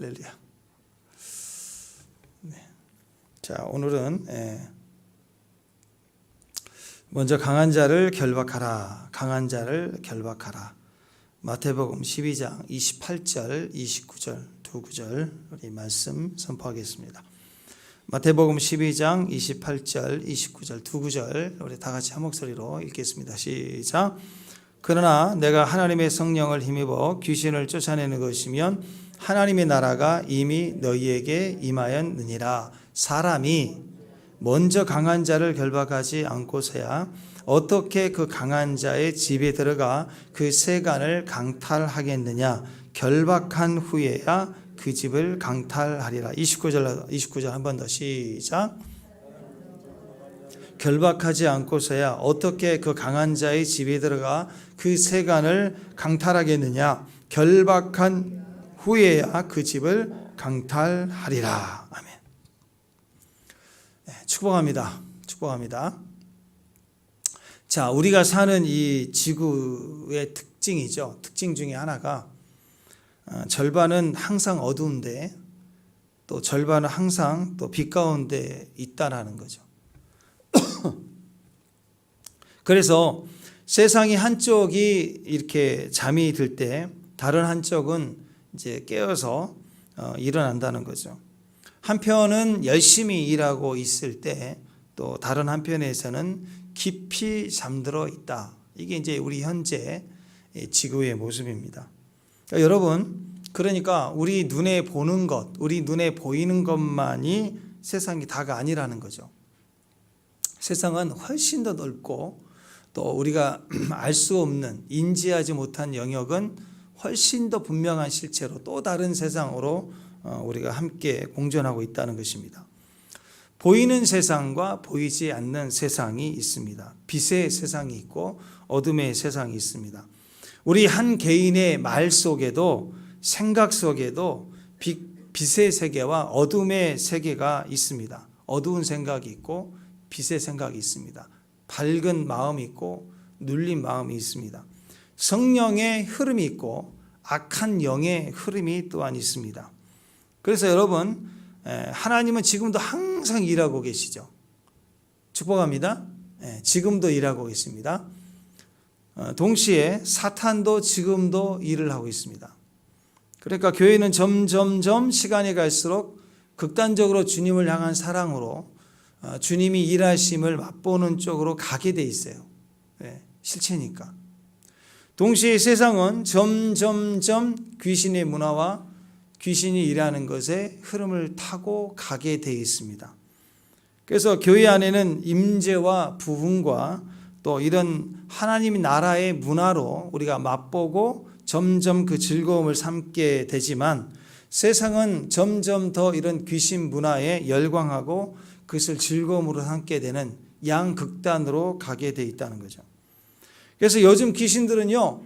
할렐루야. 네. 자, 오늘은 먼저 강한 자를 결박하라. 강한 자를 결박하라. 마태복음 12장 28절, 29절 두 구절 우리 말씀 선포하겠습니다. 마태복음 12장 28절, 29절 두 구절 우리 다 같이 한 목소리로 읽겠습니다. 시작. 그러나 내가 하나님의 성령을 힘입어 귀신을 쫓아내는 것이면 하나님의 나라가 이미 너희에게 임하였느니라. 사람이 먼저 강한 자를 결박하지 않고서야 어떻게 그 강한 자의 집에 들어가 그 세간을 강탈하겠느냐. 결박한 후에야 그 집을 강탈하리라. 29절 한 번 더 시작. 결박하지 않고서야 어떻게 그 강한 자의 집에 들어가 그 세간을 강탈하겠느냐. 결박한 후에야 그 집을 강탈하리라. 아멘. 축복합니다. 축복합니다. 자, 우리가 사는 이 지구의 특징이죠. 특징 중에 하나가 절반은 항상 어두운데 또 절반은 항상 또 빛 가운데 있다라는 거죠. 그래서 세상이 한쪽이 이렇게 잠이 들 때 다른 한쪽은 이제 깨어서 일어난다는 거죠. 한편은 열심히 일하고 있을 때 또 다른 한편에서는 깊이 잠들어 있다. 이게 이제 우리 현재 지구의 모습입니다. 그러니까 여러분, 그러니까 우리 눈에 보는 것, 우리 눈에 보이는 것만이 세상이 다가 아니라는 거죠. 세상은 훨씬 더 넓고 또 우리가 알 수 없는, 인지하지 못한 영역은 훨씬 더 분명한 실체로 또 다른 세상으로 우리가 함께 공존하고 있다는 것입니다. 보이는 세상과 보이지 않는 세상이 있습니다. 빛의 세상이 있고 어둠의 세상이 있습니다. 우리 한 개인의 말 속에도 생각 속에도 빛의 세계와 어둠의 세계가 있습니다. 어두운 생각이 있고 빛의 생각이 있습니다. 밝은 마음이 있고 눌린 마음이 있습니다. 성령의 흐름이 있고 악한 영의 흐름이 또한 있습니다. 그래서 여러분, 하나님은 지금도 항상 일하고 계시죠. 축복합니다. 지금도 일하고 계십니다. 동시에 사탄도 지금도 일을 하고 있습니다. 그러니까 교회는 점점점 시간이 갈수록 극단적으로 주님을 향한 사랑으로 주님이 일하심을 맛보는 쪽으로 가게 돼 있어요. 실체니까. 동시에 세상은 점점점 귀신의 문화와 귀신이 일하는 것에 흐름을 타고 가게 돼 있습니다. 그래서 교회 안에는 임재와 부흥과 또 이런 하나님의 나라의 문화로 우리가 맛보고 점점 그 즐거움을 삼게 되지만 세상은 점점 더 이런 귀신 문화에 열광하고 그것을 즐거움으로 삼게 되는 양극단으로 가게 돼 있다는 거죠. 그래서 요즘 귀신들은요,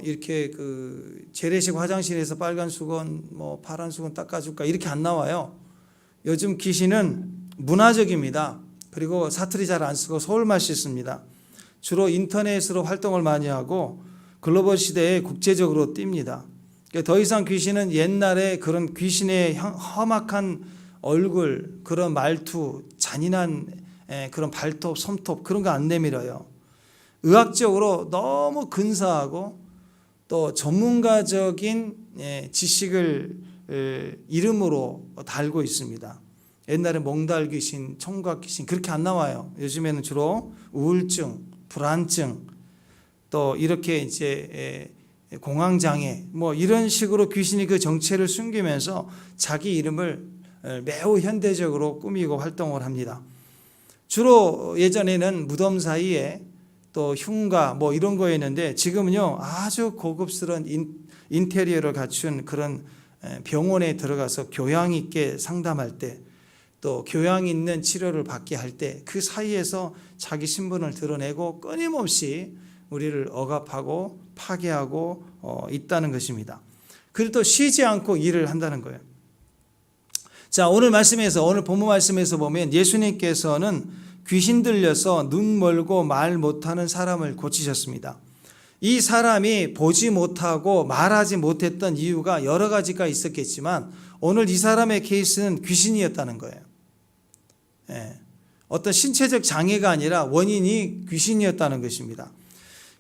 이렇게 그 재래식 화장실에서 빨간 수건, 파란 수건 닦아줄까 이렇게 안 나와요. 요즘 귀신은 문화적입니다. 그리고 사투리 잘 안 쓰고 서울말 씁니다. 주로 인터넷으로 활동을 많이 하고 글로벌 시대에 국제적으로 뜁니다. 더 이상 귀신은 옛날에 그런 귀신의 험악한 얼굴, 그런 말투, 잔인한 그런 발톱, 손톱 그런 거 안 내밀어요. 의학적으로 너무 근사하고 또 전문가적인 지식을 이름으로 달고 있습니다. 옛날에 몽달 귀신, 총각 귀신 그렇게 안 나와요. 요즘에는 주로 우울증, 불안증, 또 이렇게 이제 공황장애 이런 식으로 귀신이 그 정체를 숨기면서 자기 이름을 매우 현대적으로 꾸미고 활동을 합니다. 주로 예전에는 무덤 사이에 또 흉가 이런 거였는데 지금은요 아주 고급스러운 인테리어를 갖춘 그런 병원에 들어가서 교양 있게 상담할 때 또 교양 있는 치료를 받게 할 때 그 사이에서 자기 신분을 드러내고 끊임없이 우리를 억압하고 파괴하고 있다는 것입니다. 그리고 또 쉬지 않고 일을 한다는 거예요. 자, 오늘 본문 말씀에서 보면 예수님께서는 귀신 들려서 눈 멀고 말 못하는 사람을 고치셨습니다. 이 사람이 보지 못하고 말하지 못했던 이유가 여러 가지가 있었겠지만 오늘 이 사람의 케이스는 귀신이었다는 거예요. 예. 어떤 신체적 장애가 아니라 원인이 귀신이었다는 것입니다.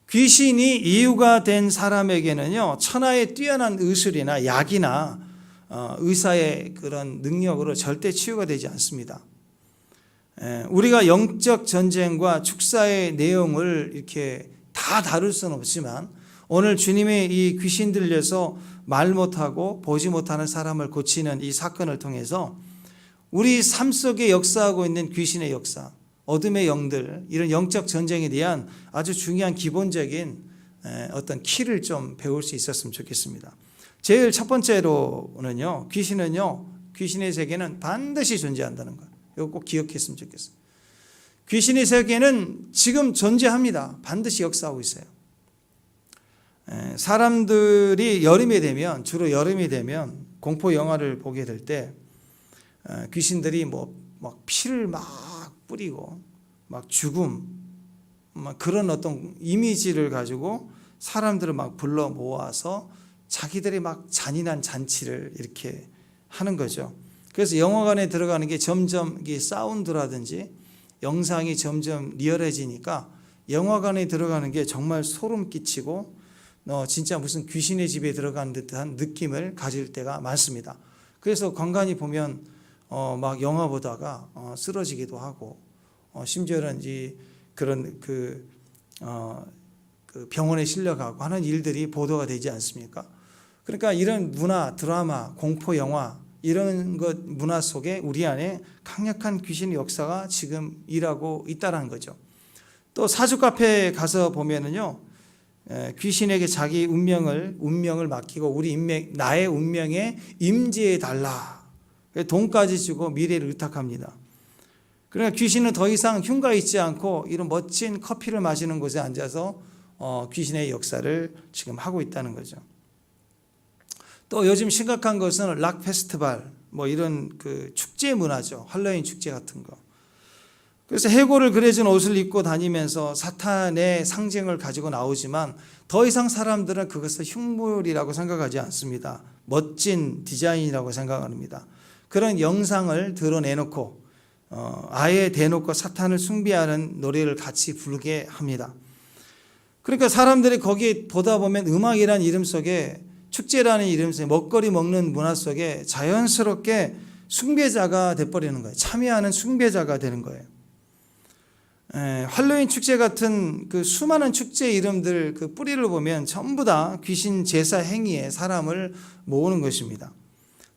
귀신이 이유가 된 사람에게는요, 천하의 뛰어난 의술이나 약이나 의사의 그런 능력으로 절대 치유가 되지 않습니다. 우리가 영적 전쟁과 축사의 내용을 이렇게 다 다룰 수는 없지만 오늘 주님의 이 귀신 들려서 말 못하고 보지 못하는 사람을 고치는 이 사건을 통해서 우리 삶 속에 역사하고 있는 귀신의 역사, 어둠의 영들, 이런 영적 전쟁에 대한 아주 중요한 기본적인 어떤 키를 좀 배울 수 있었으면 좋겠습니다. 제일 첫 번째로는요, 귀신의 세계는 반드시 존재한다는 거. 이거 꼭 기억했으면 좋겠어요. 귀신의 세계는 지금 존재합니다. 반드시 역사하고 있어요. 사람들이 주로 여름이 되면 공포 영화를 보게 될 때 귀신들이 막 피를 막 뿌리고 막 죽음, 막 그런 어떤 이미지를 가지고 사람들을 막 불러 모아서 자기들이 막 잔인한 잔치를 이렇게 하는 거죠. 그래서 영화관에 들어가는 게 점점 이게 사운드라든지 영상이 점점 리얼해지니까 영화관에 들어가는 게 정말 소름 끼치고 진짜 무슨 귀신의 집에 들어간 듯한 느낌을 가질 때가 많습니다. 그래서 간간히 보면 막 영화 보다가 쓰러지기도 하고 심지어는 그런 그 병원에 실려가고 하는 일들이 보도가 되지 않습니까? 그러니까 이런 문화, 드라마, 공포 영화 이런 것 문화 속에 우리 안에 강력한 귀신의 역사가 지금 일하고 있다는 거죠. 또 사주 카페에 가서 보면은요, 귀신에게 자기 운명을 맡기고 나의 운명에 임재해 달라. 돈까지 주고 미래를 의탁합니다. 그러니까 귀신은 더 이상 흉가 있지 않고 이런 멋진 커피를 마시는 곳에 앉아서 귀신의 역사를 지금 하고 있다는 거죠. 또 요즘 심각한 것은 락 페스티벌 이런 그 축제 문화죠. 할로윈 축제 같은 거. 그래서 해골을 그려진 옷을 입고 다니면서 사탄의 상징을 가지고 나오지만 더 이상 사람들은 그것을 흉물이라고 생각하지 않습니다. 멋진 디자인이라고 생각합니다. 그런 영상을 드러내놓고 아예 대놓고 사탄을 숭배하는 노래를 같이 부르게 합니다. 그러니까 사람들이 거기 보다 보면 음악이라는 이름 속에 축제라는 이름 속에 먹거리 먹는 문화 속에 자연스럽게 숭배자가 돼버리는 거예요. 참여하는 숭배자가 되는 거예요. 할로윈 축제 같은 그 수많은 축제 이름들 그 뿌리를 보면 전부 다 귀신 제사 행위에 사람을 모으는 것입니다.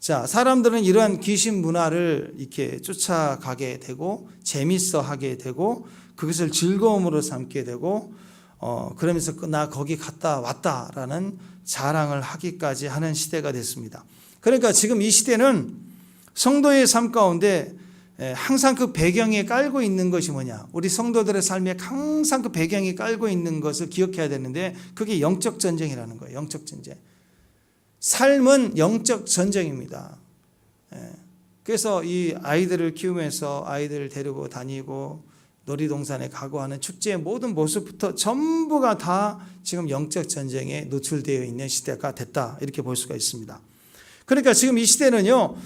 자, 사람들은 이러한 귀신 문화를 이렇게 쫓아가게 되고 재밌어 하게 되고 그것을 즐거움으로 삼게 되고 그러면서 나 거기 갔다 왔다라는 자랑을 하기까지 하는 시대가 됐습니다. 그러니까 지금 이 시대는 성도의 삶 가운데 항상 그 배경에 깔고 있는 것이 뭐냐? 우리 성도들의 삶에 항상 그 배경에 깔고 있는 것을 기억해야 되는데 그게 영적 전쟁이라는 거예요. 영적 전쟁. 삶은 영적 전쟁입니다. 그래서 이 아이들을 키우면서 아이들을 데리고 다니고 놀이동산에 가고 하는 축제의 모든 모습부터 전부가 다 지금 영적 전쟁에 노출되어 있는 시대가 됐다 이렇게 볼 수가 있습니다. 그러니까 지금 이 시대는요,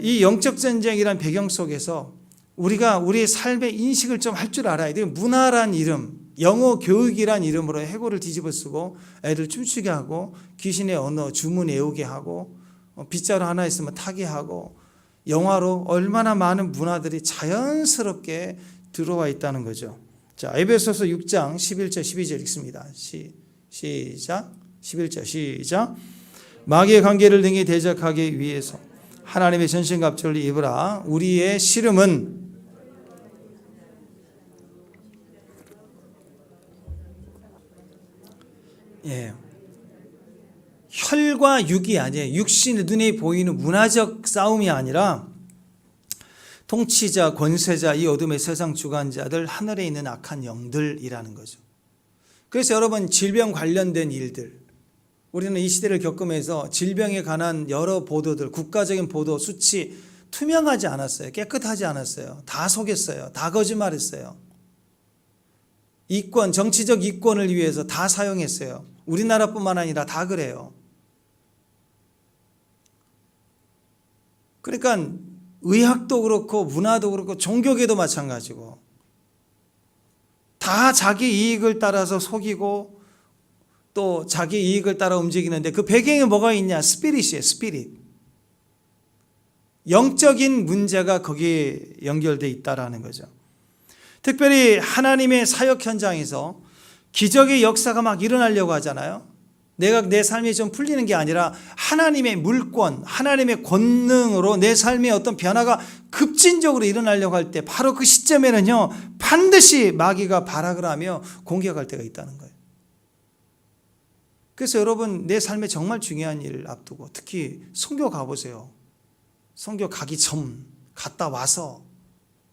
이 영적 전쟁이란 배경 속에서 우리가 우리의 삶의 인식을 좀 할 줄 알아야 돼요. 문화란 이름, 영어 교육이란 이름으로 해골을 뒤집어 쓰고 애들 춤추게 하고 귀신의 언어 주문 외우게 하고 빗자루 하나 있으면 타게 하고 영화로 얼마나 많은 문화들이 자연스럽게 들어와 있다는 거죠. 자, 에베소서 6장 11절 12절 읽습니다. 시작. 11절 시작. 마귀의 관계를 등에 대적하기 위해서 하나님의 전신갑주를 입으라. 우리의 씨름은 혈과 육이 아니에요. 육신의 눈에 보이는 문화적 싸움이 아니라 통치자, 권세자, 이 어둠의 세상 주관자들, 하늘에 있는 악한 영들이라는 거죠. 그래서 여러분 질병 관련된 일들, 우리는 이 시대를 겪으면서 질병에 관한 여러 보도들, 국가적인 보도, 수치 투명하지 않았어요. 깨끗하지 않았어요. 다 속였어요. 다 거짓말했어요. 이권, 정치적 이권을 위해서 다 사용했어요. 우리나라뿐만 아니라 다 그래요. 그러니까 의학도 그렇고 문화도 그렇고 종교계도 마찬가지고 다 자기 이익을 따라서 속이고 또 자기 이익을 따라 움직이는데 그 배경에 뭐가 있냐? 스피릿이에요. 스피릿. 영적인 문제가 거기에 연결되어 있다라는 거죠. 특별히 하나님의 사역 현장에서 기적의 역사가 막 일어나려고 하잖아요. 내 삶이 좀 풀리는 게 아니라 하나님의 물권, 하나님의 권능으로 내 삶에 어떤 변화가 급진적으로 일어나려고 할 때 바로 그 시점에는요, 반드시 마귀가 발악을 하며 공격할 때가 있다는 거예요. 그래서 여러분, 내 삶에 정말 중요한 일을 앞두고 특히 선교 가보세요. 선교 가기 전 갔다 와서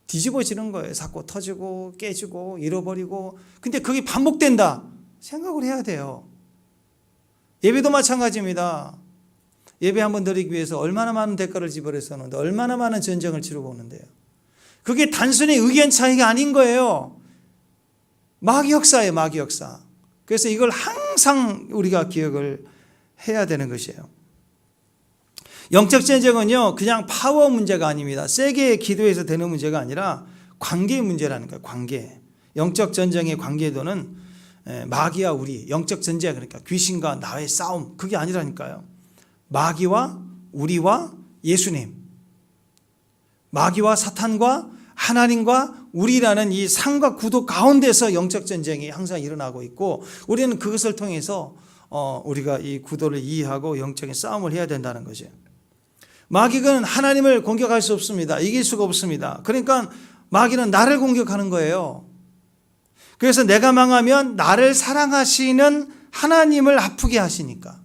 뒤집어지는 거예요. 자꾸 터지고 깨지고 잃어버리고. 근데 그게 반복된다 생각을 해야 돼요. 예배도 마찬가지입니다. 예배 한번 드리기 위해서 얼마나 많은 대가를 지불했었는데 얼마나 많은 전쟁을 치르고 오는데요. 그게 단순히 의견 차이가 아닌 거예요. 마귀 역사예요. 마귀 역사. 그래서 이걸 항상 우리가 기억을 해야 되는 것이에요. 영적 전쟁은요, 그냥 파워 문제가 아닙니다. 세게 기도해서 되는 문제가 아니라 관계의 문제라는 거예요. 관계. 영적 전쟁의 관계도는 마귀와 우리, 영적 전쟁, 그러니까 귀신과 나의 싸움, 그게 아니라니까요. 마귀와 우리와 예수님, 마귀와 사탄과 하나님과 우리라는 이 상과 구도 가운데서 영적 전쟁이 항상 일어나고 있고, 우리는 그것을 통해서 우리가 이 구도를 이해하고 영적인 싸움을 해야 된다는 거죠. 마귀는 하나님을 공격할 수 없습니다. 이길 수가 없습니다. 그러니까 마귀는 나를 공격하는 거예요. 그래서 내가 망하면 나를 사랑하시는 하나님을 아프게 하시니까,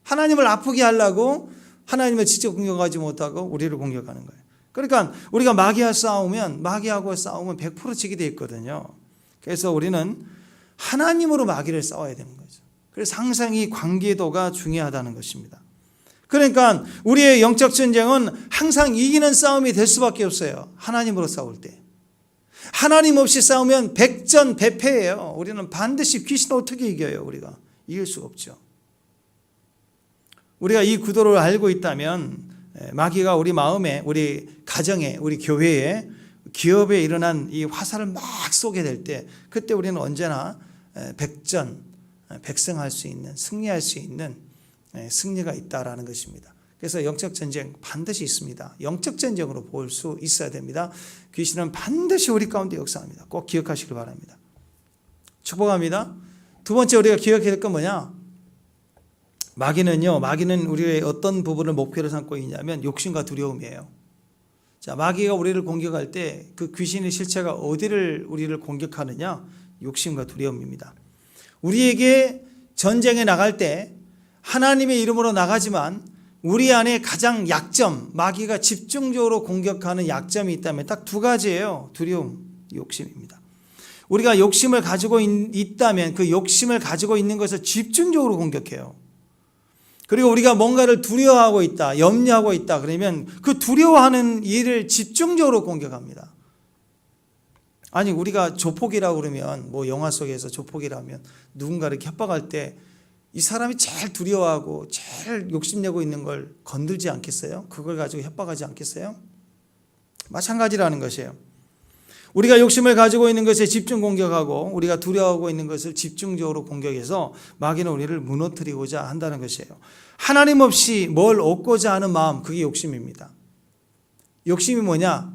하나님을 아프게 하려고 하나님을 직접 공격하지 못하고 우리를 공격하는 거예요. 그러니까 우리가 마귀하고 싸우면 100% 지게 되어 있거든요. 그래서 우리는 하나님으로 마귀를 싸워야 되는 거죠. 그래서 항상 이 관계도가 중요하다는 것입니다. 그러니까 우리의 영적 전쟁은 항상 이기는 싸움이 될 수밖에 없어요. 하나님으로 싸울 때. 하나님 없이 싸우면 백전백패예요. 우리는 반드시 귀신을 어떻게 이겨요? 우리가 이길 수가 없죠. 우리가 이 구도를 알고 있다면 마귀가 우리 마음에, 우리 가정에, 우리 교회에, 기업에 일어난 이 화살을 막 쏘게 될 때, 그때 우리는 언제나 백승할 수 있는, 승리할 수 있는 승리가 있다라는 것입니다. 그래서 영적 전쟁 반드시 있습니다. 영적 전쟁으로 볼 수 있어야 됩니다. 귀신은 반드시 우리 가운데 역사합니다. 꼭 기억하시길 바랍니다. 축복합니다. 두 번째 우리가 기억해야 될 건 뭐냐? 마귀는 우리의 어떤 부분을 목표로 삼고 있냐면 욕심과 두려움이에요. 자, 마귀가 우리를 공격할 때 그 귀신의 실체가 어디를 우리를 공격하느냐? 욕심과 두려움입니다. 우리에게 전쟁에 나갈 때 하나님의 이름으로 나가지만 우리 안에 가장 약점, 마귀가 집중적으로 공격하는 약점이 있다면 딱 두 가지예요. 두려움, 욕심입니다. 우리가 욕심을 가지고 있다면 그 욕심을 가지고 있는 것을 집중적으로 공격해요. 그리고 우리가 뭔가를 두려워하고 있다, 염려하고 있다 그러면 그 두려워하는 일을 집중적으로 공격합니다. 아니, 우리가 조폭이라고 그러면, 뭐 영화 속에서 조폭이라면 누군가를 협박할 때 이 사람이 제일 두려워하고 제일 욕심내고 있는 걸 건들지 않겠어요? 그걸 가지고 협박하지 않겠어요? 마찬가지라는 것이에요. 우리가 욕심을 가지고 있는 것에 집중 공격하고 우리가 두려워하고 있는 것을 집중적으로 공격해서 마귀는 우리를 무너뜨리고자 한다는 것이에요. 하나님 없이 뭘 얻고자 하는 마음, 그게 욕심입니다. 욕심이 뭐냐?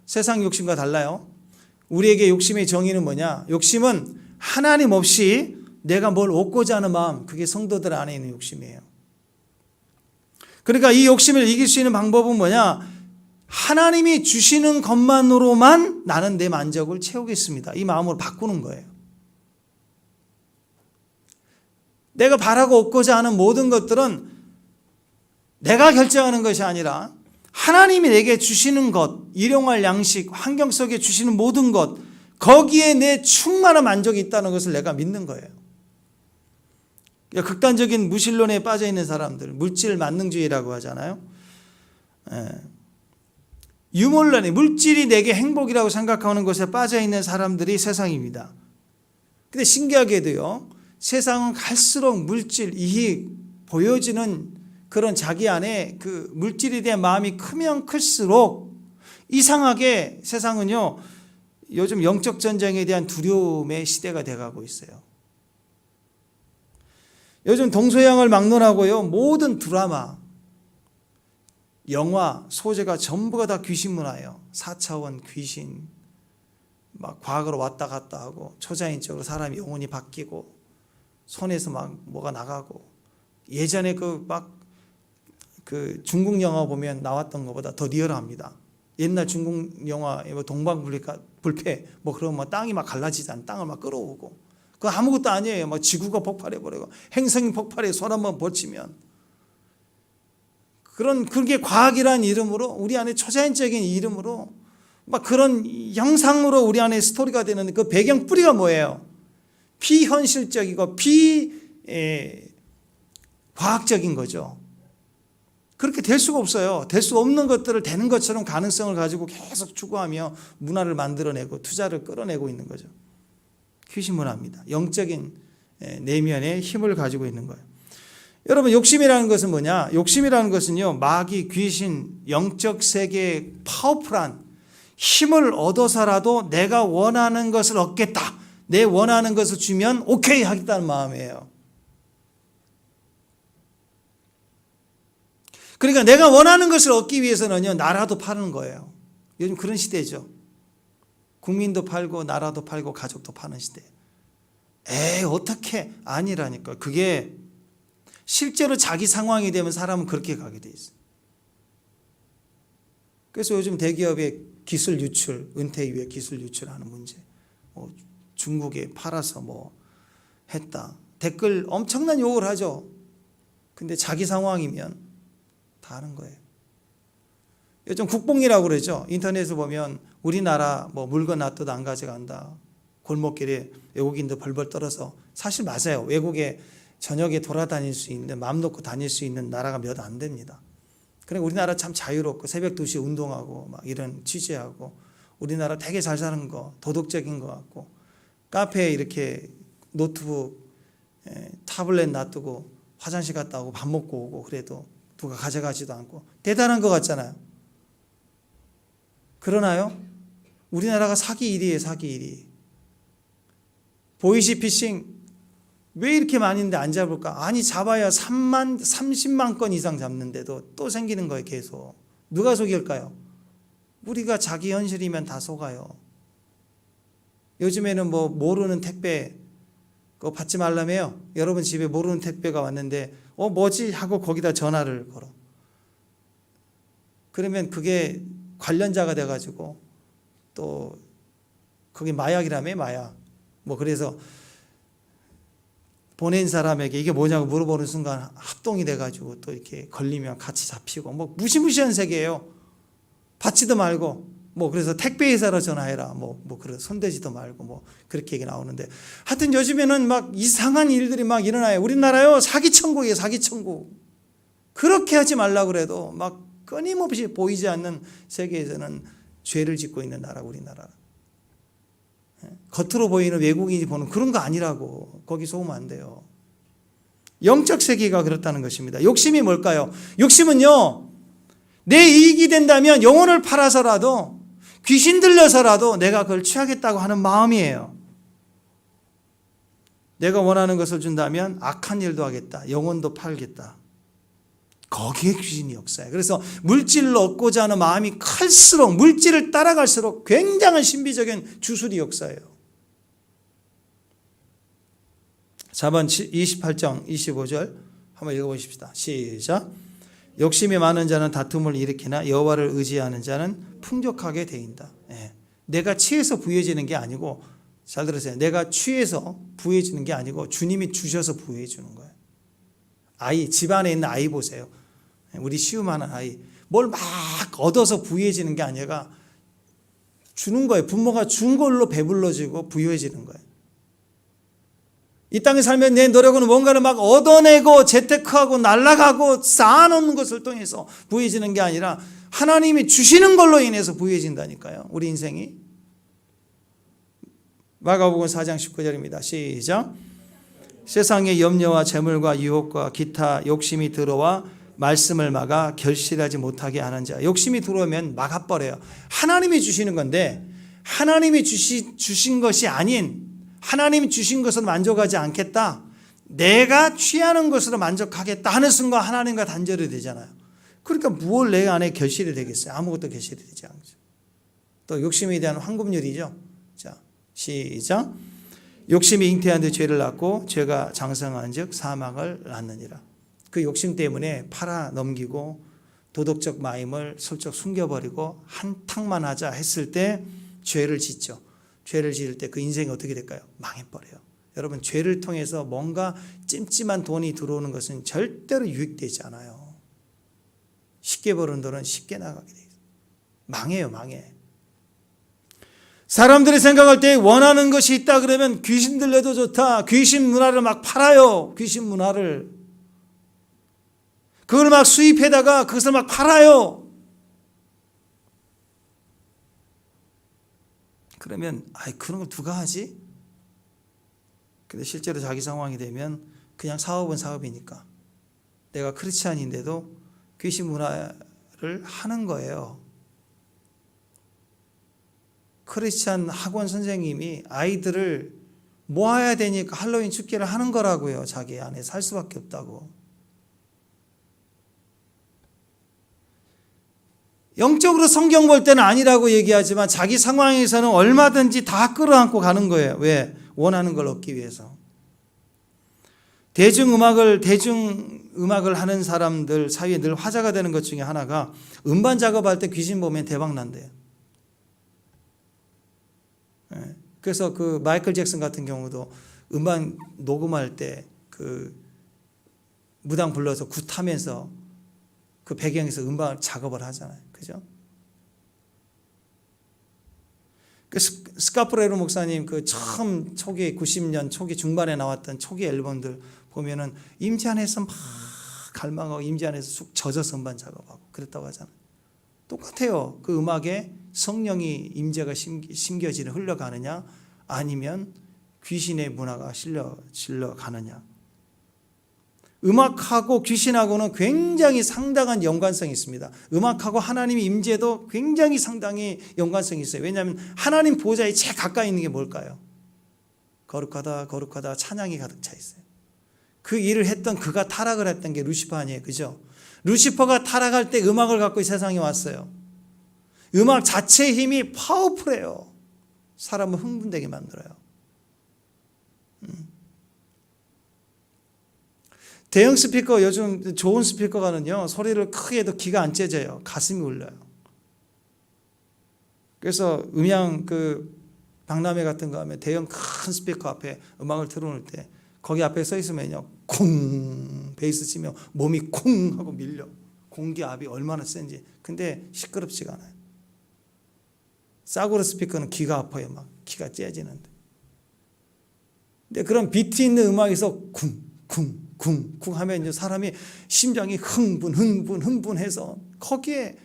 세상 욕심과 달라요. 우리에게 욕심의 정의는 뭐냐? 욕심은 하나님 없이 내가 뭘 얻고자 하는 마음, 그게 성도들 안에 있는 욕심이에요. 그러니까 이 욕심을 이길 수 있는 방법은 뭐냐? 하나님이 주시는 것만으로만 나는 내 만족을 채우겠습니다. 이 마음으로 바꾸는 거예요. 내가 바라고 얻고자 하는 모든 것들은 내가 결정하는 것이 아니라 하나님이 내게 주시는 것, 일용할 양식, 환경 속에 주시는 모든 것, 거기에 내 충만한 만족이 있다는 것을 내가 믿는 거예요. 극단적인 무신론에 빠져 있는 사람들, 물질 만능주의라고 하잖아요. 유몰론이 물질이 내게 행복이라고 생각하는 것에 빠져 있는 사람들이 세상입니다. 근데 신기하게도요, 세상은 갈수록 물질, 이익, 보여지는 그런 자기 안에 그 물질에 대한 마음이 크면 클수록 이상하게 세상은요, 요즘 영적 전쟁에 대한 두려움의 시대가 돼가고 있어요. 요즘 동서양을 막론하고요, 모든 드라마, 영화, 소재가 전부가 다 귀신 문화예요. 4차원 귀신, 막 과거로 왔다 갔다 하고, 초자연적으로 사람이 영혼이 바뀌고, 손에서 막 뭐가 나가고, 예전에 그 중국 영화 보면 나왔던 것보다 더 리얼합니다. 옛날 중국 영화에 뭐 동방불패 뭐 그런 뭐 땅이 막 갈라지잖아. 땅을 막 끌어오고. 그거 아무것도 아니에요. 막 지구가 폭발해버리고 행성이 폭발해 손 한번 버치면. 그게 과학이라는 이름으로 우리 안에 초자연적인 이름으로 막 그런 형상으로 우리 안에 스토리가 되는 그 배경 뿌리가 뭐예요? 비현실적이고 과학적인 거죠. 그렇게 될 수가 없어요. 될 수 없는 것들을 되는 것처럼 가능성을 가지고 계속 추구하며 문화를 만들어내고 투자를 끌어내고 있는 거죠. 귀신 문화입니다. 영적인 내면의 힘을 가지고 있는 거예요. 여러분, 욕심이라는 것은 뭐냐? 욕심이라는 것은요, 마귀, 귀신, 영적 세계의 파워풀한 힘을 얻어서라도 내가 원하는 것을 얻겠다. 내 원하는 것을 주면 오케이 하겠다는 마음이에요. 그러니까 내가 원하는 것을 얻기 위해서는요, 나라도 파는 거예요. 요즘 그런 시대죠. 국민도 팔고 나라도 팔고 가족도 파는 시대. 어떻게? 아니라니까. 그게 실제로 자기 상황이 되면 사람은 그렇게 가게 돼 있어요. 그래서 요즘 대기업의 기술 유출, 은퇴 이후에 기술 유출하는 문제, 중국에 팔아서 뭐 했다. 댓글 엄청난 욕을 하죠. 근데 자기 상황이면 다 하는 거예요. 요즘 국뽕이라고 그러죠. 인터넷에 보면 우리나라 뭐 물건 놔둬도 안 가져간다. 골목길에 외국인들 벌벌 떨어서, 사실 맞아요. 외국에 저녁에 돌아다닐 수 있는, 마음 놓고 다닐 수 있는 나라가 몇 안 됩니다. 그러니까 우리나라 참 자유롭고 새벽 2시에 운동하고 막 이런 취재하고, 우리나라 되게 잘 사는 거, 도덕적인 것 같고, 카페에 이렇게 노트북, 타블렛 놔두고 화장실 갔다 오고 밥 먹고 오고, 그래도 누가 가져가지도 않고 대단한 것 같잖아요. 그러나요? 우리나라가 사기 1위에 사기 1위. 보이시피싱 왜 이렇게 많은데 안 잡을까? 아니, 잡아야 30만 건 이상 잡는데도 또 생기는 거예요. 계속. 누가 속일까요? 우리가 자기 현실이면 다 속아요. 요즘에는 뭐 모르는 택배 그거 받지 말라며요. 여러분 집에 모르는 택배가 왔는데 뭐지? 하고 거기다 전화를 걸어. 그러면 그게 관련자가 돼가지고 또 그게 마약이라며, 마약. 뭐 그래서 보낸 사람에게 이게 뭐냐고 물어보는 순간 합동이 돼가지고 또 이렇게 걸리면 같이 잡히고, 뭐 무시무시한 세계예요. 받지도 말고, 뭐 그래서 택배회사로 전화해라, 뭐 그래 손대지도 말고, 뭐 그렇게 얘기 나오는데, 하여튼 요즘에는 막 이상한 일들이 막 일어나요. 우리나라요 사기천국이에요. 사기천국. 그렇게 하지 말라 그래도 막 끊임없이 보이지 않는 세계에서는 죄를 짓고 있는 나라, 우리나라. 겉으로 보이는 외국인이 보는 그런 거 아니라고. 거기 속으면 안 돼요. 영적 세계가 그렇다는 것입니다. 욕심이 뭘까요? 욕심은요, 내 이익이 된다면 영혼을 팔아서라도, 귀신 들려서라도 내가 그걸 취하겠다고 하는 마음이에요. 내가 원하는 것을 준다면 악한 일도 하겠다. 영혼도 팔겠다. 거기에 귀신이 역사해요. 그래서 물질을 얻고자 하는 마음이 클수록, 물질을 따라갈수록 굉장한 신비적인 주술이 역사해요. 4번 28장 25절 한번 읽어보십시다. 시작. 욕심이 많은 자는 다툼을 일으키나 여호와를 의지하는 자는 풍족하게 되인다. 내가 취해서 부유해지는 게 아니고, 잘 들으세요. 내가 취해서 부유해지는 게 아니고 주님이 주셔서 부유해 주는 거예요. 아이, 집안에 있는 아이 보세요. 우리 시음하는 아이, 뭘 막 얻어서 부유해지는 게 아니라 주는 거예요. 부모가 준 걸로 배불러지고 부유해지는 거예요. 이 땅에 살면 내 노력은 뭔가를 막 얻어내고 재테크하고 날아가고 쌓아놓는 것을 통해서 부유해지는 게 아니라 하나님이 주시는 걸로 인해서 부유해진다니까요. 우리 인생이. 마가복음 4장 19절입니다. 시작. 세상의 염려와 재물과 유혹과 기타 욕심이 들어와 말씀을 막아 결실하지 못하게 하는 자. 욕심이 들어오면 막아버려요. 하나님이 주시는 건데 하나님이 주신 것이 아닌 하나님이 주신 것으로 만족하지 않겠다. 내가 취하는 것으로 만족하겠다 하는 순간 하나님과 단절이 되잖아요. 그러니까 무엇 내 안에 결실이 되겠어요? 아무것도 결실이 되지 않죠. 또 욕심에 대한 환급률이죠. 자, 시작. 욕심이 잉태한 데 죄를 낳고 죄가 장성한 즉 사망을 낳느니라. 그 욕심 때문에 팔아 넘기고 도덕적 마임을 슬쩍 숨겨버리고 한탕만 하자 했을 때 죄를 짓죠. 죄를 지을 때 그 인생이 어떻게 될까요? 망해버려요. 여러분, 죄를 통해서 뭔가 찜찜한 돈이 들어오는 것은 절대로 유익되지 않아요. 쉽게 버는 돈은 쉽게 나가게 돼요. 망해요, 망해. 사람들이 생각할 때 원하는 것이 있다 그러면 귀신 들려도 좋다. 귀신 문화를 막 팔아요. 귀신 문화를. 그걸 막 수입해다가 그것을 막 팔아요. 그러면 그런 걸 누가 하지? 근데 실제로 자기 상황이 되면 그냥 사업은 사업이니까 내가 크리스찬인데도 귀신 문화를 하는 거예요. 크리스찬 학원 선생님이 아이들을 모아야 되니까 할로윈 축제를 하는 거라고요. 자기 안에 살 수밖에 없다고. 영적으로 성경 볼 때는 아니라고 얘기하지만 자기 상황에서는 얼마든지 다 끌어안고 가는 거예요. 왜? 원하는 걸 얻기 위해서. 대중음악을 하는 사람들 사이에 늘 화제가 되는 것 중에 하나가 음반 작업할 때 귀신 보면 대박 난대요. 그래서 그 마이클 잭슨 같은 경우도 음반 녹음할 때 그 무당 불러서 굿하면서 그 배경에서 음반 작업을 하잖아요. 그죠? 그 스카프레로 목사님 그 처음 초기 90년 초기 중반에 나왔던 초기 앨범들 보면은 임재 안에서 막 갈망하고 임재 안에서 쑥 젖어서 음반 작업하고 그랬다고 하잖아요. 똑같아요. 그 음악에 성령이 임재가 심겨지는 흘러가느냐 아니면 귀신의 문화가 실려가느냐. 음악하고 귀신하고는 굉장히 상당한 연관성이 있습니다. 음악하고 하나님의 임재도 굉장히 상당히 연관성이 있어요. 왜냐하면 하나님 보좌에 제일 가까이 있는 게 뭘까요? 거룩하다 거룩하다 찬양이 가득 차 있어요. 그 일을 했던 그가 타락을 했던 게 루시퍼 아니에요. 그죠? 루시퍼가 타락할 때 음악을 갖고 이 세상에 왔어요. 음악 자체의 힘이 파워풀해요. 사람을 흥분되게 만들어요. 대형 스피커, 요즘 좋은 스피커가는요 소리를 크게 해도 귀가 안 째져요. 가슴이 울려요. 그래서 음향 그 박람회 같은 거 하면 대형 큰 스피커 앞에 음악을 틀어놓을 때 거기 앞에 서 있으면요 쿵 베이스 치면 몸이 쿵 하고 밀려. 공기압이 얼마나 센지. 근데 시끄럽지가 않아요. 싸구려 스피커는 귀가 아파요. 막 귀가 째지는데. 근데 그런 비트 있는 음악에서 쿵쿵쿵쿵 하면 이제 사람이 심장이 흥분해서 거기에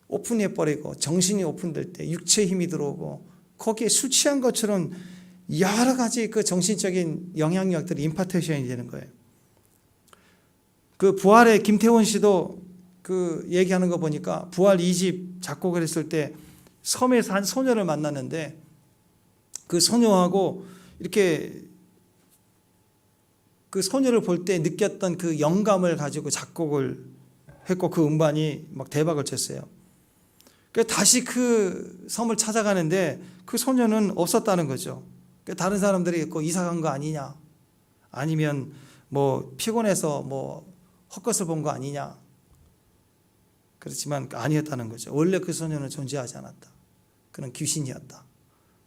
오픈해 버리고 정신이 오픈될 때 육체의 힘이 들어오고 거기에 술 취한 것처럼 여러 가지 그 정신적인 영향력들이 임파테이션이 되는 거예요. 그 부활의 김태원 씨도 그 얘기하는 거 보니까 부활 2집 작곡을 했을 때 섬에서 한 소녀를 만났는데 그 소녀하고 이렇게 그 소녀를 볼 때 느꼈던 그 영감을 가지고 작곡을 했고 그 음반이 막 대박을 쳤어요. 그래서 다시 그 섬을 찾아가는데 그 소녀는 없었다는 거죠. 다른 사람들이 그 이사 간 거 아니냐, 아니면 뭐 피곤해서 뭐 헛것을 본 거 아니냐. 그렇지만 아니었다는 거죠. 원래 그 소녀는 존재하지 않았다. 그는 귀신이었다.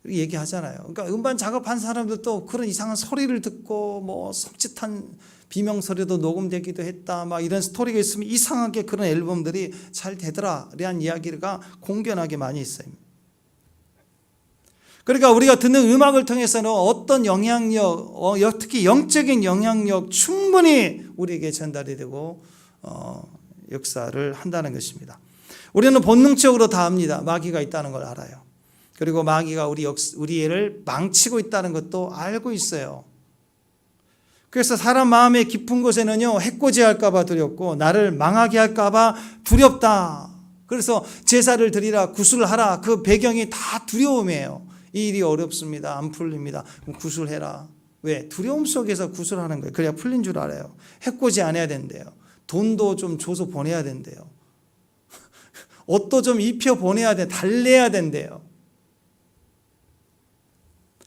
얘기하잖아요. 그러니까 음반 작업한 사람들도 그런 이상한 소리를 듣고 뭐 섬찟한 비명소리도 녹음되기도 했다. 막 이런 스토리가 있으면 이상하게 그런 앨범들이 잘 되더라라는 이야기가 공견하게 많이 있어요. 그러니까 우리가 듣는 음악을 통해서는 어떤 영향력, 특히 영적인 영향력 충분히 우리에게 전달이 되고 역사를 한다는 것입니다. 우리는 본능적으로 다 압니다. 마귀가 있다는 걸 알아요. 그리고 마귀가 우리 애를 망치고 있다는 것도 알고 있어요. 그래서 사람 마음의 깊은 곳에는요, 해코지할까 봐 두렵고 나를 망하게 할까 봐 두렵다. 그래서 제사를 드리라, 구술을 하라. 그 배경이 다 두려움이에요. 이 일이 어렵습니다. 안 풀립니다. 그럼 구술해라. 왜? 두려움 속에서 구술하는 거예요. 그래야 풀린 줄 알아요. 해코지 안 해야 된대요. 돈도 좀 줘서 보내야 된대요. 옷도 좀 입혀 보내야 돼. 달래야 된대요.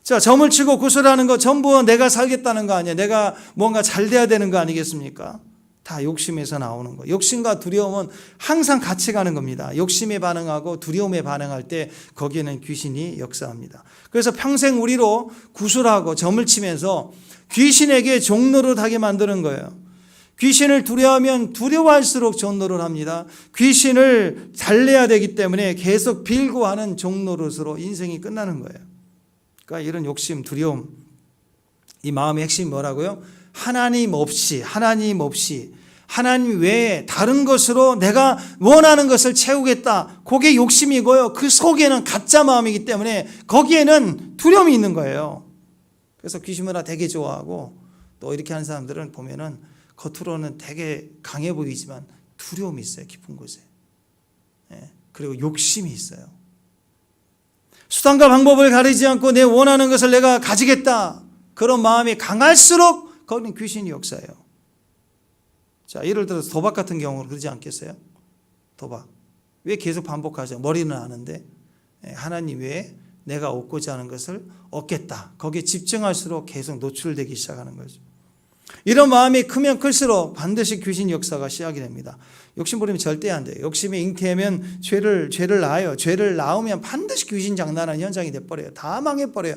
자, 점을 치고 구슬하는 거 전부 내가 살겠다는 거 아니에요. 내가 뭔가 잘 돼야 되는 거 아니겠습니까? 다 욕심에서 나오는 거. 욕심과 두려움은 항상 같이 가는 겁니다. 욕심에 반응하고 두려움에 반응할 때 거기에는 귀신이 역사합니다. 그래서 평생 우리로 구슬하고 점을 치면서 귀신에게 종노릇하게 만드는 거예요. 귀신을 두려워하면 두려워할수록 종노릇 합니다. 귀신을 달래야 되기 때문에 계속 빌고 하는 종노릇으로 인생이 끝나는 거예요. 그러니까 이런 욕심, 두려움, 이 마음의 핵심이 뭐라고요? 하나님 없이 하나님 외에 다른 것으로 내가 원하는 것을 채우겠다. 그게 욕심이고요. 그 속에는 가짜 마음이기 때문에 거기에는 두려움이 있는 거예요. 그래서 귀신문화 되게 좋아하고 또 이렇게 하는 사람들은 보면은 겉으로는 되게 강해 보이지만 두려움이 있어요. 깊은 곳에. 그리고 욕심이 있어요. 수단과 방법을 가리지 않고 내 원하는 것을 내가 가지겠다. 그런 마음이 강할수록 거기는 귀신이 역사해요. 자, 예를 들어서 도박 같은 경우는 그러지 않겠어요? 도박. 왜 계속 반복하죠? 머리는 아는데 하나님 외에 내가 얻고자 하는 것을 얻겠다. 거기에 집중할수록 계속 노출되기 시작하는 거죠. 이런 마음이 크면 클수록 반드시 귀신 역사가 시작이 됩니다. 욕심 부리면 절대 안 돼요. 욕심이 잉태하면 죄를 낳아요. 죄를 낳으면 반드시 귀신 장난하는 현상이 돼버려요. 다 망해버려요.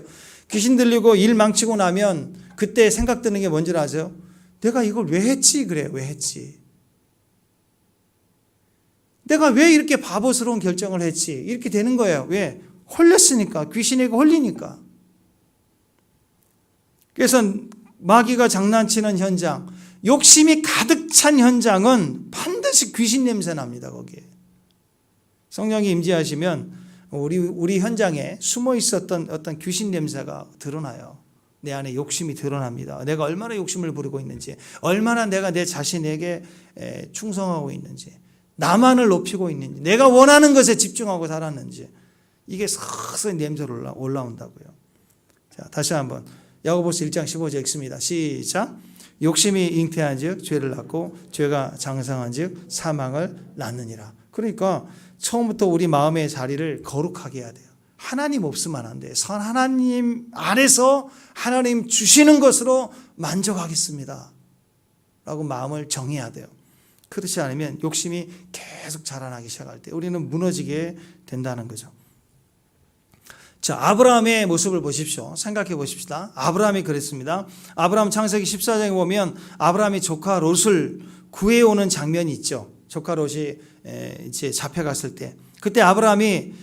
귀신 들리고 일 망치고 나면 그때 생각 드는 게 뭔지 아세요? 내가 이걸 왜 했지? 그래요. 왜 했지? 내가 왜 이렇게 바보스러운 결정을 했지? 이렇게 되는 거예요. 왜? 홀렸으니까. 귀신에게 홀리니까. 그래서 마귀가 장난치는 현장, 욕심이 가득 찬 현장은 반드시 귀신 냄새 납니다. 거기에 성령이 임재하시면 우리 현장에 숨어 있었던 어떤 귀신 냄새가 드러나요. 내 안에 욕심이 드러납니다. 내가 얼마나 욕심을 부리고 있는지, 얼마나 내가 내 자신에게 충성하고 있는지, 나만을 높이고 있는지, 내가 원하는 것에 집중하고 살았는지, 이게 서서히 냄새로 올라온다고요. 자, 다시 한번 야고보서 1장 15절 읽습니다. 시작. 욕심이 잉태한 즉 죄를 낳고 죄가 장성한 즉 사망을 낳느니라. 그러니까 처음부터 우리 마음의 자리를 거룩하게 해야 돼요. 하나님 없으면 안 돼요. 선 하나님 안에서 하나님 주시는 것으로 만족하겠습니다 라고 마음을 정해야 돼요. 그렇지 않으면 욕심이 계속 자라나기 시작할 때 우리는 무너지게 된다는 거죠. 자, 아브라함의 모습을 보십시오. 생각해 보십시다. 아브라함이 그랬습니다. 아브라함 창세기 14장에 보면 아브라함이 조카 롯을 구해오는 장면이 있죠. 조카 롯이 이제 잡혀갔을 때, 그때 아브라함이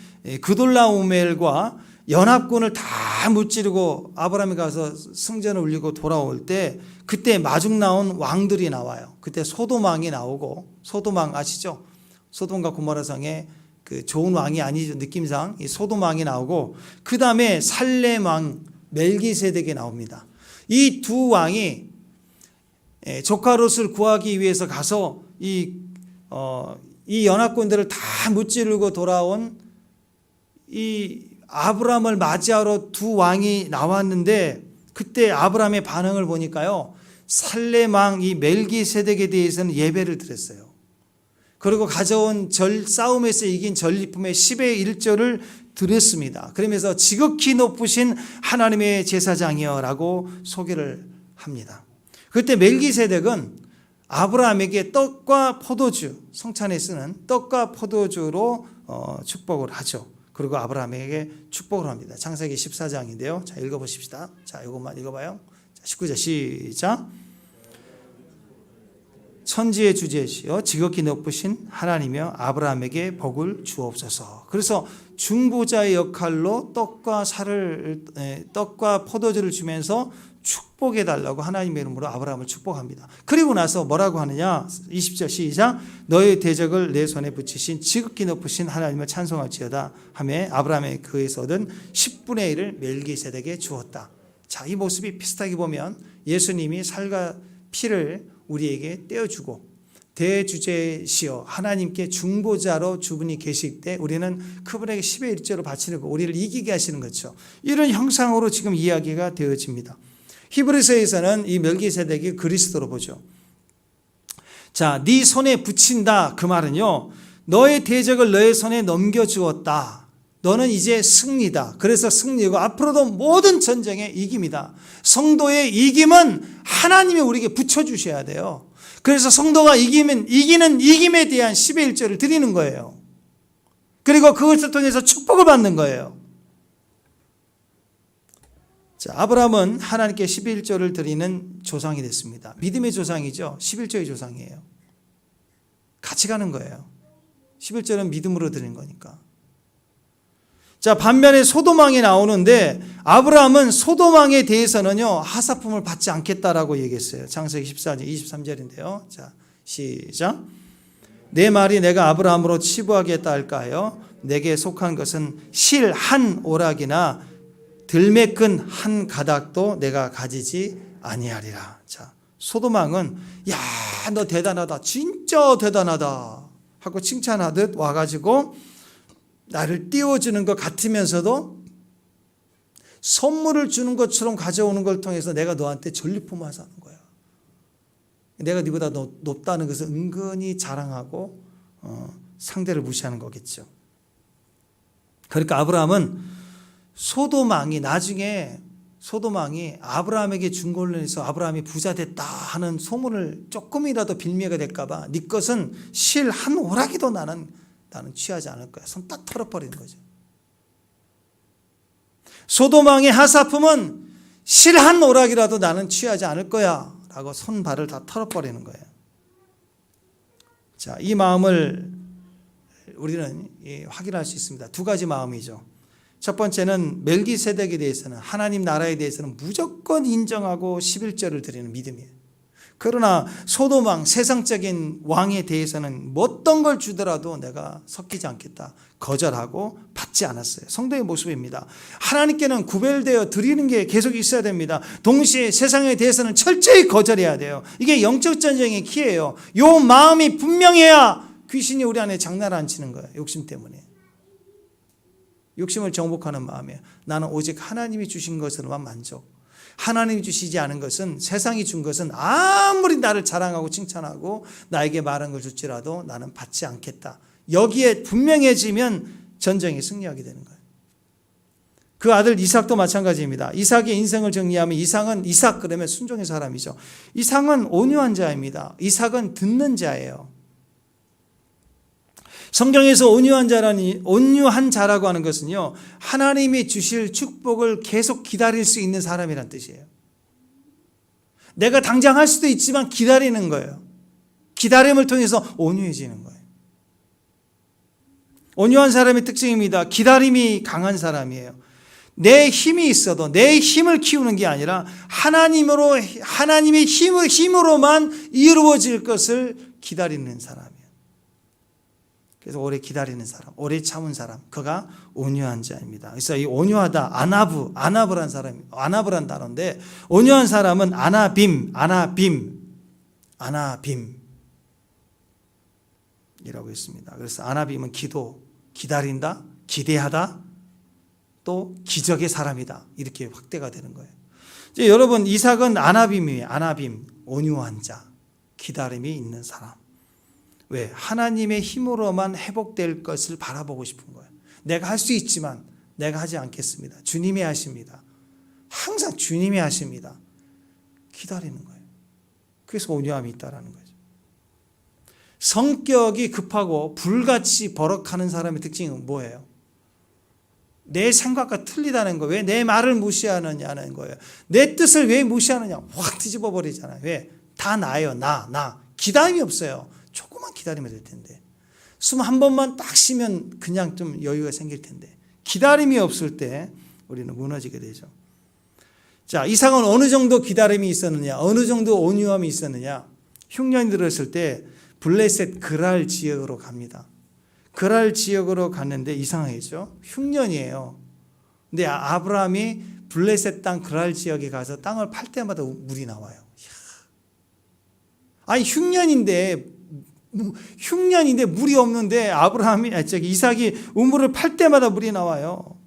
그돌라오멜과 연합군을 다 무찌르고 아브라함이 가서 승전을 울리고 돌아올 때, 그때 마중 나온 왕들이 나와요. 그때 소돔 왕이 나오고, 소돔 왕 아시죠? 소돔과 고모라 성에 그 좋은 왕이 아니죠. 느낌상 이 소돔 왕이 나오고, 그 다음에 살렘 왕 멜기세덱이 나옵니다. 이 두 왕이 조카 롯을 구하기 위해서 가서 이 연합군들을 다 무찌르고 돌아온 이 아브라함을 맞이하러 두 왕이 나왔는데, 그때 아브라함의 반응을 보니까요, 살렘 왕 이 멜기세덱에 대해서는 예배를 드렸어요. 그리고 가져온 싸움에서 이긴 전리품의 10의 1조를 드렸습니다. 그러면서 지극히 높으신 하나님의 제사장이여 라고 소개를 합니다. 그때 멜기세덱은 아브라함에게 떡과 포도주, 성찬에 쓰는 떡과 포도주로 축복을 하죠. 그리고 아브라함에게 축복을 합니다. 창세기 14장인데요. 자, 읽어보십시다. 자, 이것만 읽어봐요. 자, 19절 시작. 천지의 주제시여 지극히 높으신 하나님이여 아브라함에게 복을 주옵소서. 그래서 중보자의 역할로 떡과 포도주를 주면서 축복해달라고 하나님의 이름으로 아브라함을 축복합니다. 그리고 나서 뭐라고 하느냐? 20절 시작. 너의 대적을 내 손에 붙이신 지극히 높으신 하나님을 찬송할지어다 하며 아브라함의 그에서 얻은 10분의 1을 멜기세덱에게 주었다. 자, 이 모습이 비슷하게 보면 예수님이 살과 피를 우리에게 떼어주고 대주제시여 하나님께 중보자로 주분이 계실 때 우리는 그분에게 10의 1조로 바치는 거, 우리를 이기게 하시는 거죠. 이런 형상으로 지금 이야기가 되어집니다. 히브리서에서는 이 멜기세덱이 그리스도로 보죠. 자, 네 손에 붙인다 그 말은요, 너의 대적을 너의 손에 넘겨주었다. 너는 이제 승리다. 그래서 승리고 앞으로도 모든 전쟁에 이깁니다. 성도의 이김은 하나님이 우리에게 붙여주셔야 돼요. 그래서 성도가 이기는 이김에 대한 10의 1조를 드리는 거예요. 그리고 그것을 통해서 축복을 받는 거예요. 자, 아브라함은 하나님께 11조를 드리는 조상이 됐습니다. 믿음의 조상이죠. 11조의 조상이에요. 같이 가는 거예요. 11조는 믿음으로 드리는 거니까. 자, 반면에 소돔왕이 나오는데 아브라함은 소돔왕에 대해서는요, 하사품을 받지 않겠다라고 얘기했어요. 창세기 14장 23절인데요. 자, 시작. 내 말이 내가 아브라함으로 치부하겠다 할까요? 내게 속한 것은 실 한 오락이나 들매 끈 한 가닥도 내가 가지지 아니하리라. 자, 소돔왕은 야, 너 대단하다, 진짜 대단하다 하고 칭찬하듯 와가지고 나를 띄워주는 것 같으면서도 선물을 주는 것처럼 가져오는 걸 통해서 내가 너한테 전리품하자는 거야. 내가 네보다 높다는 것을 은근히 자랑하고 상대를 무시하는 거겠죠. 그러니까 아브라함은 나중에 소돔왕이 아브라함에게 준 걸로 해서 아브라함이 부자 됐다 하는 소문을 조금이라도 빌미가 될까 봐 네 것은 실 한 오락이도 나는 취하지 않을 거야. 손 딱 털어버리는 거죠. 소돔왕의 하사품은 실 한 오락이라도 나는 취하지 않을 거야 라고 손발을 다 털어버리는 거예요. 자, 이 마음을 우리는 확인할 수 있습니다. 두 가지 마음이죠. 첫 번째는 멜기세덱에 대해서는, 하나님 나라에 대해서는 무조건 인정하고 11조를 드리는 믿음이에요. 그러나 소돔왕, 세상적인 왕에 대해서는 어떤 걸 주더라도 내가 섞이지 않겠다, 거절하고 받지 않았어요. 성도의 모습입니다. 하나님께는 구별되어 드리는 게 계속 있어야 됩니다. 동시에 세상에 대해서는 철저히 거절해야 돼요. 이게 영적 전쟁의 키예요. 요 마음이 분명해야 귀신이 우리 안에 장난을 안 치는 거예요. 욕심 때문에. 욕심을 정복하는 마음이에요. 나는 오직 하나님이 주신 것으로만 만족. 하나님이 주시지 않은 것은, 세상이 준 것은 아무리 나를 자랑하고 칭찬하고 나에게 말한 걸 줄지라도 나는 받지 않겠다. 여기에 분명해지면 전쟁에 승리하게 되는 거예요. 그 아들 이삭도 마찬가지입니다. 이삭의 인생을 정리하면 이삭 그러면 순종의 사람이죠. 이삭은 온유한 자입니다. 이삭은 듣는 자예요. 성경에서 온유한 자라고 하는 것은요, 하나님이 주실 축복을 계속 기다릴 수 있는 사람이란 뜻이에요. 내가 당장 할 수도 있지만 기다리는 거예요. 기다림을 통해서 온유해지는 거예요. 온유한 사람의 특징입니다. 기다림이 강한 사람이에요. 내 힘이 있어도 내 힘을 키우는 게 아니라 하나님의 힘으로만 이루어질 것을 기다리는 사람이에요. 그래서 오래 기다리는 사람, 오래 참은 사람, 그가 온유한 자입니다. 그래서 이 온유하다, 아나브란 사람이, 아나브란 단어인데, 온유한 사람은 아나빔이라고 했습니다. 그래서 아나빔은 기다린다, 기대하다, 또 기적의 사람이다, 이렇게 확대가 되는 거예요. 이제 여러분, 이삭은 아나빔이에요. 아나빔, 온유한 자, 기다림이 있는 사람. 왜? 하나님의 힘으로만 회복될 것을 바라보고 싶은 거예요. 내가 할 수 있지만 내가 하지 않겠습니다. 주님이 하십니다. 항상 주님이 하십니다. 기다리는 거예요. 그래서 온유함이 있다라는 거죠. 성격이 급하고 불같이 버럭하는 사람의 특징은 뭐예요? 내 생각과 틀리다는 거예요. 왜 내 말을 무시하느냐는 거예요. 내 뜻을 왜 무시하느냐? 확 뒤집어 버리잖아요. 왜? 다 나예요. 나. 기다림이 없어요. 조금만 기다리면 될 텐데. 숨 한 번만 딱 쉬면 그냥 좀 여유가 생길 텐데. 기다림이 없을 때 우리는 무너지게 되죠. 자, 이삭은 어느 정도 기다림이 있었느냐, 어느 정도 온유함이 있었느냐. 흉년이 들었을 때 블레셋 그랄 지역으로 갑니다. 그랄 지역으로 갔는데 이상하겠죠? 흉년이에요. 근데 아브라함이 블레셋 땅 그랄 지역에 가서 땅을 팔 때마다 물이 나와요. 아니 흉년인데 물이 없는데 이삭이 우물을 팔 때마다 물이 나와요.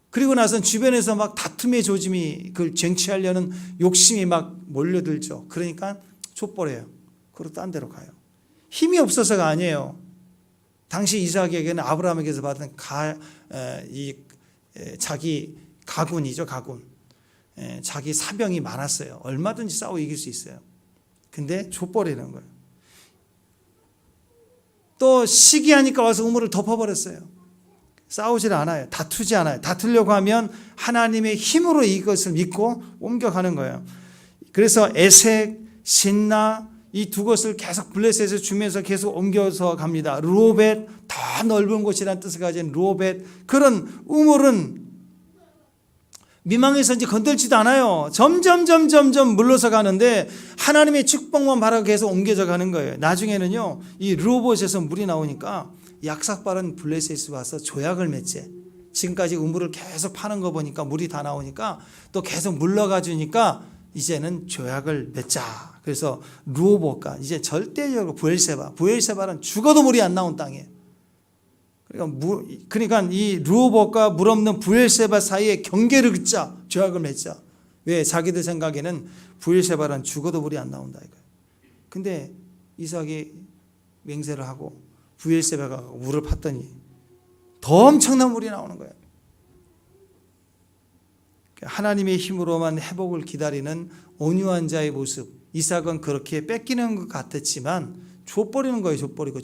그리고 나선 주변에서 막 다툼의 조짐이 그걸 쟁취하려는 욕심이 막 몰려들죠. 그러니까 족보래요. 그리고 딴 데로 가요. 힘이 없어서가 아니에요. 당시 이삭에게는 아브라함에게서 받은 자기 가군이죠, 가군. 자기 사병이 많았어요. 얼마든지 싸워 이길 수 있어요. 근데 족보라는 거예요. 또 시기하니까 와서 우물을 덮어버렸어요. 싸우질 않아요. 다투지 않아요. 다투려고 하면 하나님의 힘으로 이것을 믿고 옮겨가는 거예요. 그래서 에색, 신나 이 두 곳을 계속 블레셋에서 주면서 계속 옮겨서 갑니다. 르호벳, 더 넓은 곳이라는 뜻을 가진 르호벳. 그런 우물은 미망에서 이제 건들지도 않아요. 점점 물러서 가는데 하나님의 축복만 바라고 계속 옮겨져 가는 거예요. 나중에는요, 이 르호벳에서 물이 나오니까 약삭빠른 블레셋에 와서 조약을 맺지. 지금까지 우물을 계속 파는 거 보니까 물이 다 나오니까 또 계속 물러가 주니까 이제는 조약을 맺자. 그래서 르호봇과 이제 절대적으로 부엘세바는 죽어도 물이 안 나온 땅이에요. 그러니까 이 르호봇과 물 없는 부엘세바 사이에 경계를 긋자. 조약을 맺자. 왜? 자기들 생각에는 부엘세바는 죽어도 물이 안 나온다 이거예요. 근데 이삭이 맹세를 하고 부엘세바가 물을 팠더니 더 엄청난 물이 나오는 거예요. 하나님의 힘으로만 회복을 기다리는 온유한 자의 모습. 이삭은 그렇게 뺏기는 것 같았지만 줘버리는 거예요. 줘버리고.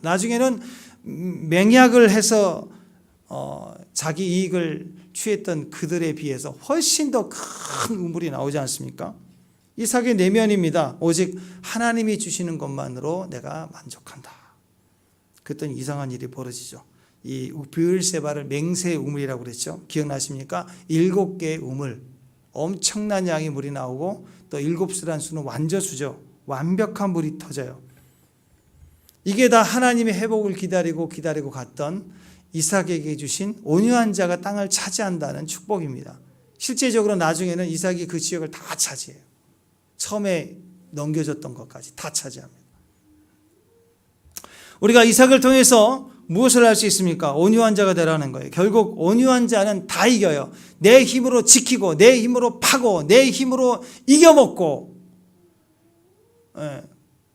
나중에는 맹약을 해서 자기 이익을 취했던 그들에 비해서 훨씬 더 큰 우물이 나오지 않습니까? 이삭의 내면입니다. 오직 하나님이 주시는 것만으로 내가 만족한다. 그랬더니 이상한 일이 벌어지죠. 이 브엘세바를 맹세의 우물이라고 그랬죠. 기억나십니까? 7개의 우물, 엄청난 양의 물이 나오고 또 7수란 수는 완저수죠. 완벽한 물이 터져요. 이게 다 하나님의 회복을 기다리고 갔던 이삭에게 주신 온유한 자가 땅을 차지한다는 축복입니다. 실제적으로 나중에는 이삭이 그 지역을 다 차지해요. 처음에 넘겨줬던 것까지 다 차지합니다. 우리가 이삭을 통해서 무엇을 할 수 있습니까? 온유한 자가 되라는 거예요. 결국 온유한 자는 다 이겨요. 내 힘으로 지키고 내 힘으로 파고 내 힘으로 이겨먹고.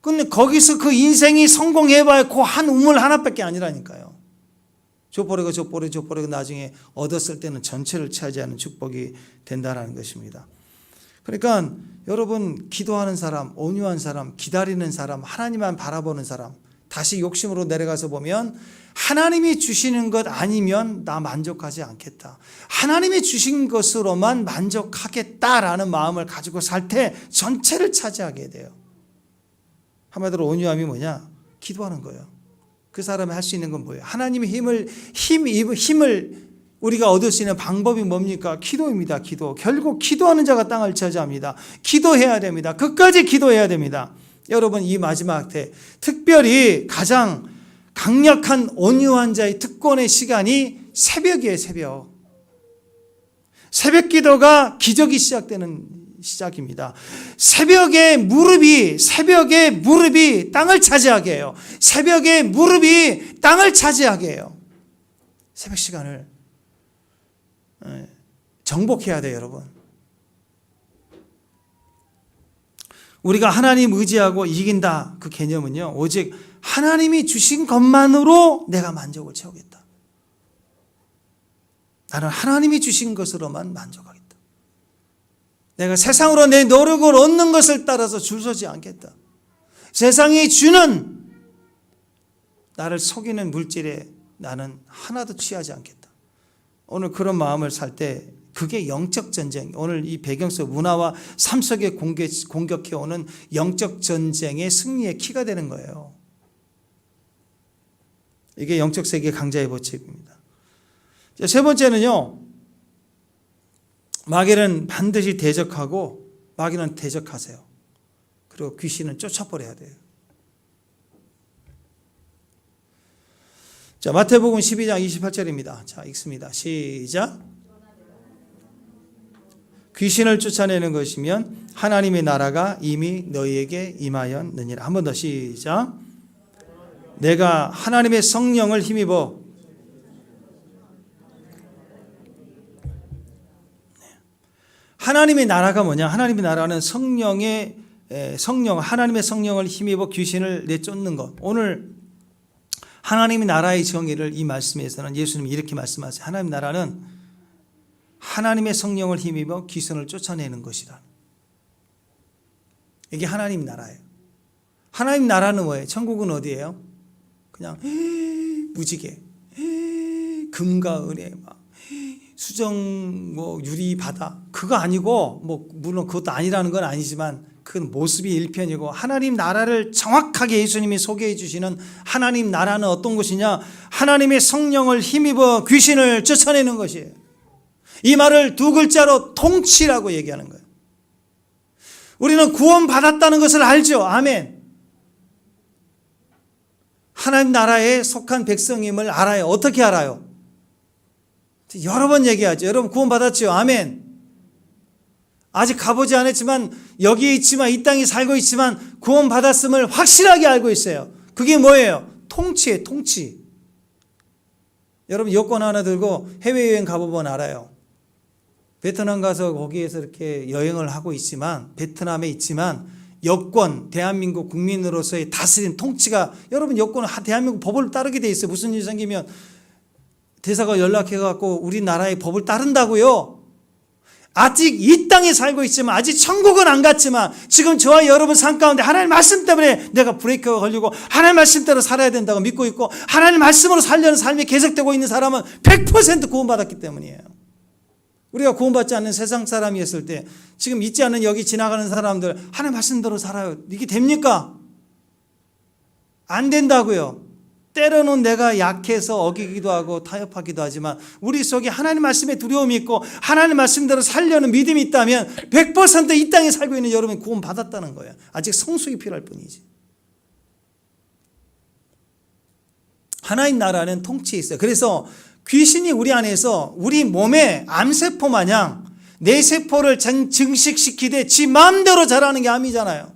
근데 거기서 그 인생이 성공해봐야 그 한 우물 하나밖에 아니라니까요. 줘버리고 나중에 얻었을 때는 전체를 차지하는 축복이 된다는 것입니다. 그러니까 여러분, 기도하는 사람, 온유한 사람, 기다리는 사람, 하나님만 바라보는 사람, 다시 욕심으로 내려가서 보면 하나님이 주시는 것 아니면 나 만족하지 않겠다. 하나님이 주신 것으로만 만족하겠다라는 마음을 가지고 살 때 전체를 차지하게 돼요. 한마디로 온유함이 뭐냐? 기도하는 거예요. 그 사람이 할 수 있는 건 뭐예요? 하나님의 힘을 우리가 얻을 수 있는 방법이 뭡니까? 기도입니다. 기도. 결국 기도하는 자가 땅을 차지합니다. 기도해야 됩니다. 끝까지 기도해야 됩니다. 여러분, 이 마지막 때 특별히 가장 강력한 온유한 자의 특권의 시간이 새벽이에요. 새벽 기도가 기적이 시작되는 시작입니다. 새벽에 무릎이 땅을 차지하게 해요. 새벽에 무릎이 땅을 차지하게 해요. 새벽 시간을 정복해야 돼요, 여러분. 우리가 하나님 의지하고 이긴다, 그 개념은요, 오직 하나님이 주신 것만으로 내가 만족을 채우겠다. 나는 하나님이 주신 것으로만 만족하겠다. 내가 세상으로 내 노력을 얻는 것을 따라서 줄 서지 않겠다. 세상이 주는 나를 속이는 물질에 나는 하나도 취하지 않겠다. 오늘 그런 마음을 살 때 그게 영적 전쟁, 오늘 이 배경 속 문화와 삶 속에 공격해오는 영적 전쟁의 승리의 키가 되는 거예요. 이게 영적 세계 강자의 법칙입니다. 세 번째는요, 마귀는 반드시 대적하고 마귀는 대적하세요. 그리고 귀신은 쫓아버려야 돼요. 자, 마태복음 12장 28절입니다. 자, 읽습니다. 시작. 귀신을 쫓아내는 것이면 하나님의 나라가 이미 너희에게 임하였느니라. 한 번 더 시작. 내가 하나님의 성령을 힘입어 하나님의 나라가 뭐냐? 하나님의 나라는 하나님의 성령을 힘입어 귀신을 내쫓는 것. 오늘 하나님의 나라의 정의를 이 말씀에서는 예수님이 이렇게 말씀하세요. 하나님의 나라는 하나님의 성령을 힘입어 귀신을 쫓아내는 것이다. 이게 하나님 나라예요. 하나님 나라는 뭐예요? 천국은 어디예요? 그냥 무지개, 금과 은혜, 수정, 유리 바다, 그거 아니고, 물론 그것도 아니라는 건 아니지만 그 모습이 일편이고, 하나님 나라를 정확하게 예수님이 소개해 주시는 하나님 나라는 어떤 것이냐? 하나님의 성령을 힘입어 귀신을 쫓아내는 것이에요. 이 말을 두 글자로 통치라고 얘기하는 거예요. 우리는 구원받았다는 것을 알죠. 아멘. 하나님 나라에 속한 백성임을 알아요. 어떻게 알아요? 여러 번 얘기하죠. 여러분 구원받았죠. 아멘. 아직 가보지 않았지만 여기에 있지만 이 땅에 살고 있지만 구원받았음을 확실하게 알고 있어요. 그게 뭐예요? 통치예요. 통치. 여러분 여권 하나 들고 해외여행 가보면 알아요. 베트남 가서 거기에서 이렇게 여행을 하고 있지만, 베트남에 있지만 여권, 대한민국 국민으로서의 다스린 통치가, 여러분 여권은 대한민국 법을 따르게 돼 있어요. 무슨 일이 생기면 대사가 연락해갖고 우리나라의 법을 따른다고요. 아직 이 땅에 살고 있지만, 아직 천국은 안 갔지만, 지금 저와 여러분 삶 가운데 하나님 말씀 때문에 내가 브레이크가 걸리고 하나님 말씀대로 살아야 된다고 믿고 있고 하나님 말씀으로 살려는 삶이 계속되고 있는 사람은 100% 구원받았기 때문이에요. 우리가 구원받지 않는 세상 사람이었을 때, 지금 있지 않은 여기 지나가는 사람들 하나님 말씀대로 살아요. 이게 됩니까? 안 된다고요. 때로는 내가 약해서 어기기도 하고 타협하기도 하지만 우리 속에 하나님 말씀에 두려움이 있고 하나님 말씀대로 살려는 믿음이 있다면 100% 이 땅에 살고 있는 여러분이 구원받았다는 거예요. 아직 성숙이 필요할 뿐이지. 하나님 나라는 통치에 있어요. 그래서 귀신이 우리 안에서 우리 몸에 암세포 마냥 내 세포를 증식시키되 지 마음대로 자라는 게 암이잖아요.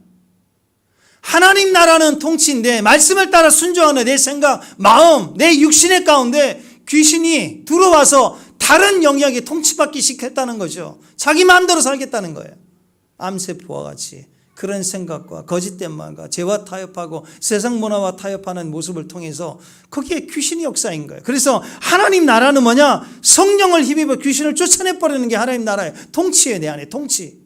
하나님 나라는 통치인데 말씀을 따라 순종하는 내 생각, 마음, 내 육신의 가운데 귀신이 들어와서 다른 영역에 통치받기 시켰다는 거죠. 자기 마음대로 살겠다는 거예요. 암세포와 같이 그런 생각과 거짓된 말과 죄와 타협하고 세상 문화와 타협하는 모습을 통해서 거기에 귀신이 역사인 거예요. 그래서 하나님 나라는 뭐냐? 성령을 힘입어 귀신을 쫓아내버리는 게 하나님 나라예요. 통치예요. 내 안에 통치.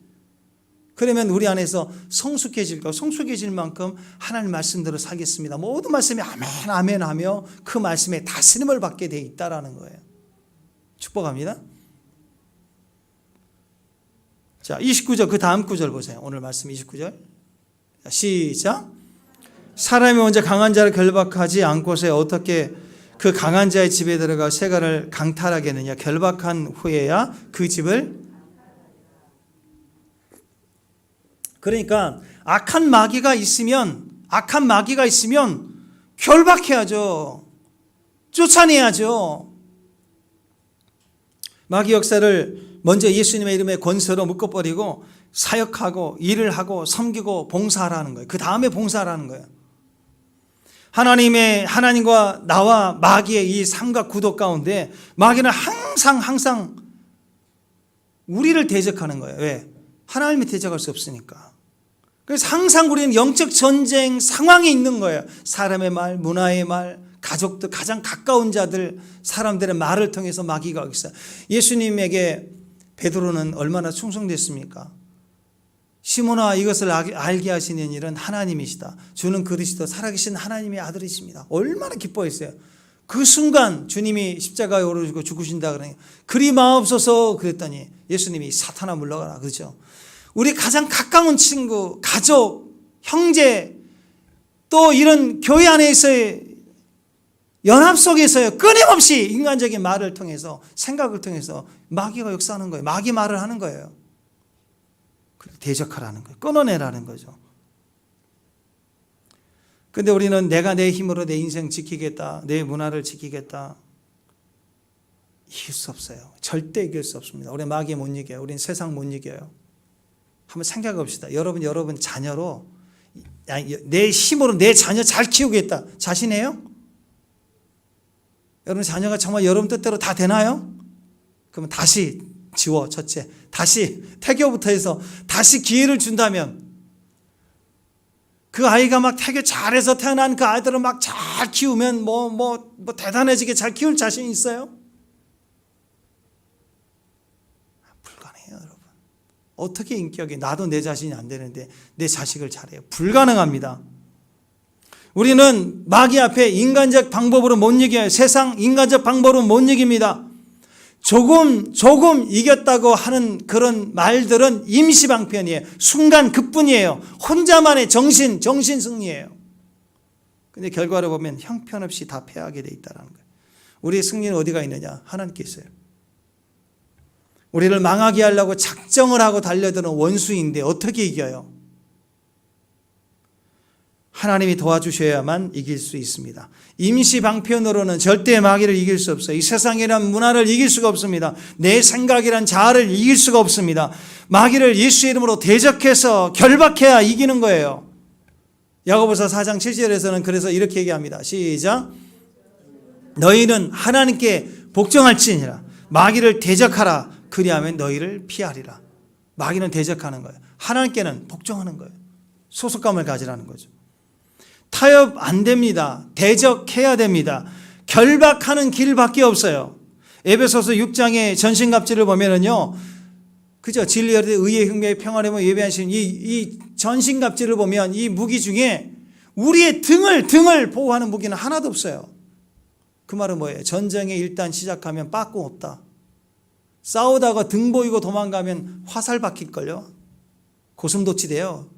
그러면 우리 안에서 성숙해질 만큼 하나님 말씀대로 살겠습니다. 모든 말씀에 아멘 아멘 하며 그 말씀에 다스림을 받게 돼 있다라는 거예요. 축복합니다. 자, 29절 그 다음 구절 보세요. 오늘 말씀 29절. 시작. 사람이 먼저 강한 자를 결박하지 않고서 어떻게 그 강한 자의 집에 들어가 세간을 강탈하겠느냐. 결박한 후에야 그 집을. 그러니까 악한 마귀가 있으면 결박해야죠. 쫓아내야죠. 마귀 역사를 먼저 예수님의 이름에 권세로 묶어버리고 사역하고 일을 하고 섬기고 봉사하라는 거예요. 그 다음에 봉사하라는 거예요. 하나님과 나와 마귀의 이 삼각구도 가운데 마귀는 항상 우리를 대적하는 거예요. 왜? 하나님이 대적할 수 없으니까. 그래서 항상 우리는 영적 전쟁 상황에 있는 거예요. 사람의 말, 문화의 말, 가족들, 가장 가까운 자들, 사람들의 말을 통해서 마귀가 있어요. 예수님에게 베드로는 얼마나 충성됐습니까? 시몬아, 이것을 알게 하시는 일은 하나님이시다. 주는 그리스도 살아계신 하나님의 아들이십니다. 얼마나 기뻐했어요. 그 순간 주님이 십자가에 오르시고 죽으신다 그러니 그리 마옵소서 그랬더니 예수님이 사탄아 물러가라. 그렇죠? 우리 가장 가까운 친구, 가족, 형제, 또 이런 교회 안에서의 연합 속에서요, 끊임없이 인간적인 말을 통해서, 생각을 통해서 마귀가 역사하는 거예요. 마귀 말을 하는 거예요. 대적하라는 거예요. 끊어내라는 거죠. 근데 우리는 내가 내 힘으로 내 인생 지키겠다, 내 문화를 지키겠다, 이길 수 없어요. 절대 이길 수 없습니다. 우리 마귀 못 이겨요. 우리는 세상 못 이겨요. 한번 생각해 봅시다. 여러분 자녀로, 내 힘으로 내 자녀 잘 키우겠다 자신해요? 여러분 자녀가 정말 여러분 뜻대로 다 되나요? 그러면 다시 지워. 첫째, 다시 태교부터 해서 다시 기회를 준다면, 그 아이가 막 태교 잘해서 태어난 그 아이들을 막 잘 키우면 뭐 대단해지게 잘 키울 자신 있어요? 불가능해요, 여러분. 어떻게 인격이, 나도 내 자신이 안 되는데 내 자식을 잘해요? 불가능합니다. 우리는 마귀 앞에 인간적 방법으로 못 이겨요. 세상 인간적 방법으로 못 이깁니다. 조금 이겼다고 하는 그런 말들은 임시방편이에요. 순간 그뿐이에요. 혼자만의 정신 승리예요. 근데 결과를 보면 형편없이 다 패하게 돼 있다는 거예요. 우리의 승리는 어디가 있느냐? 하나님께 있어요. 우리를 망하게 하려고 작정을 하고 달려드는 원수인데 어떻게 이겨요? 하나님이 도와주셔야만 이길 수 있습니다. 임시 방편으로는 절대 마귀를 이길 수 없어요. 이 세상이란 문화를 이길 수가 없습니다. 내 생각이란 자아를 이길 수가 없습니다. 마귀를 예수의 이름으로 대적해서 결박해야 이기는 거예요. 야고보서 4장 7절에서는 그래서 이렇게 얘기합니다. 시작. 너희는 하나님께 복종할지니라. 마귀를 대적하라. 그리하면 너희를 피하리라. 마귀는 대적하는 거예요. 하나님께는 복종하는 거예요. 소속감을 가지라는 거죠. 타협 안 됩니다. 대적해야 됩니다. 결박하는 길밖에 없어요. 에베소서 6장의 전신갑주를 보면은요, 그죠? 진리의 의의 흉배의 평화의 몸 예배하신 이 전신갑주를 보면 이 무기 중에 우리의 등을 보호하는 무기는 하나도 없어요. 그 말은 뭐예요? 전쟁에 일단 시작하면 빠꾸 없다. 싸우다가 등 보이고 도망가면 화살 박힐걸요? 고슴도치 돼요.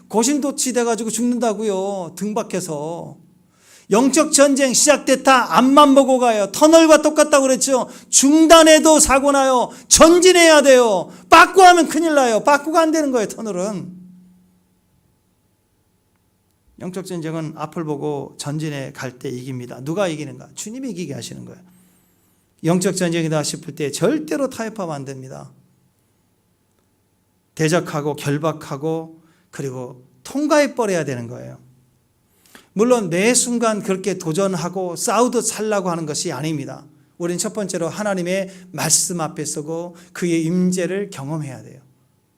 고슴도치 돼가지고 죽는다고요. 등 박혀서. 영적 전쟁 시작됐다. 앞만 보고 가요. 터널과 똑같다고 그랬죠. 중단해도 사고 나요. 전진해야 돼요. 빠꾸하면 큰일 나요. 빠꾸가 안 되는 거예요, 터널은. 영적 전쟁은 앞을 보고 전진해 갈 때 이깁니다. 누가 이기는가? 주님이 이기게 하시는 거예요. 영적 전쟁이다 싶을 때 절대로 타협하면 안 됩니다. 대적하고 결박하고 그리고 통과해 버려야 되는 거예요. 물론 매 순간 그렇게 도전하고 싸우듯 살라고 하는 것이 아닙니다. 우리는 첫 번째로 하나님의 말씀 앞에 서고 그의 임재를 경험해야 돼요.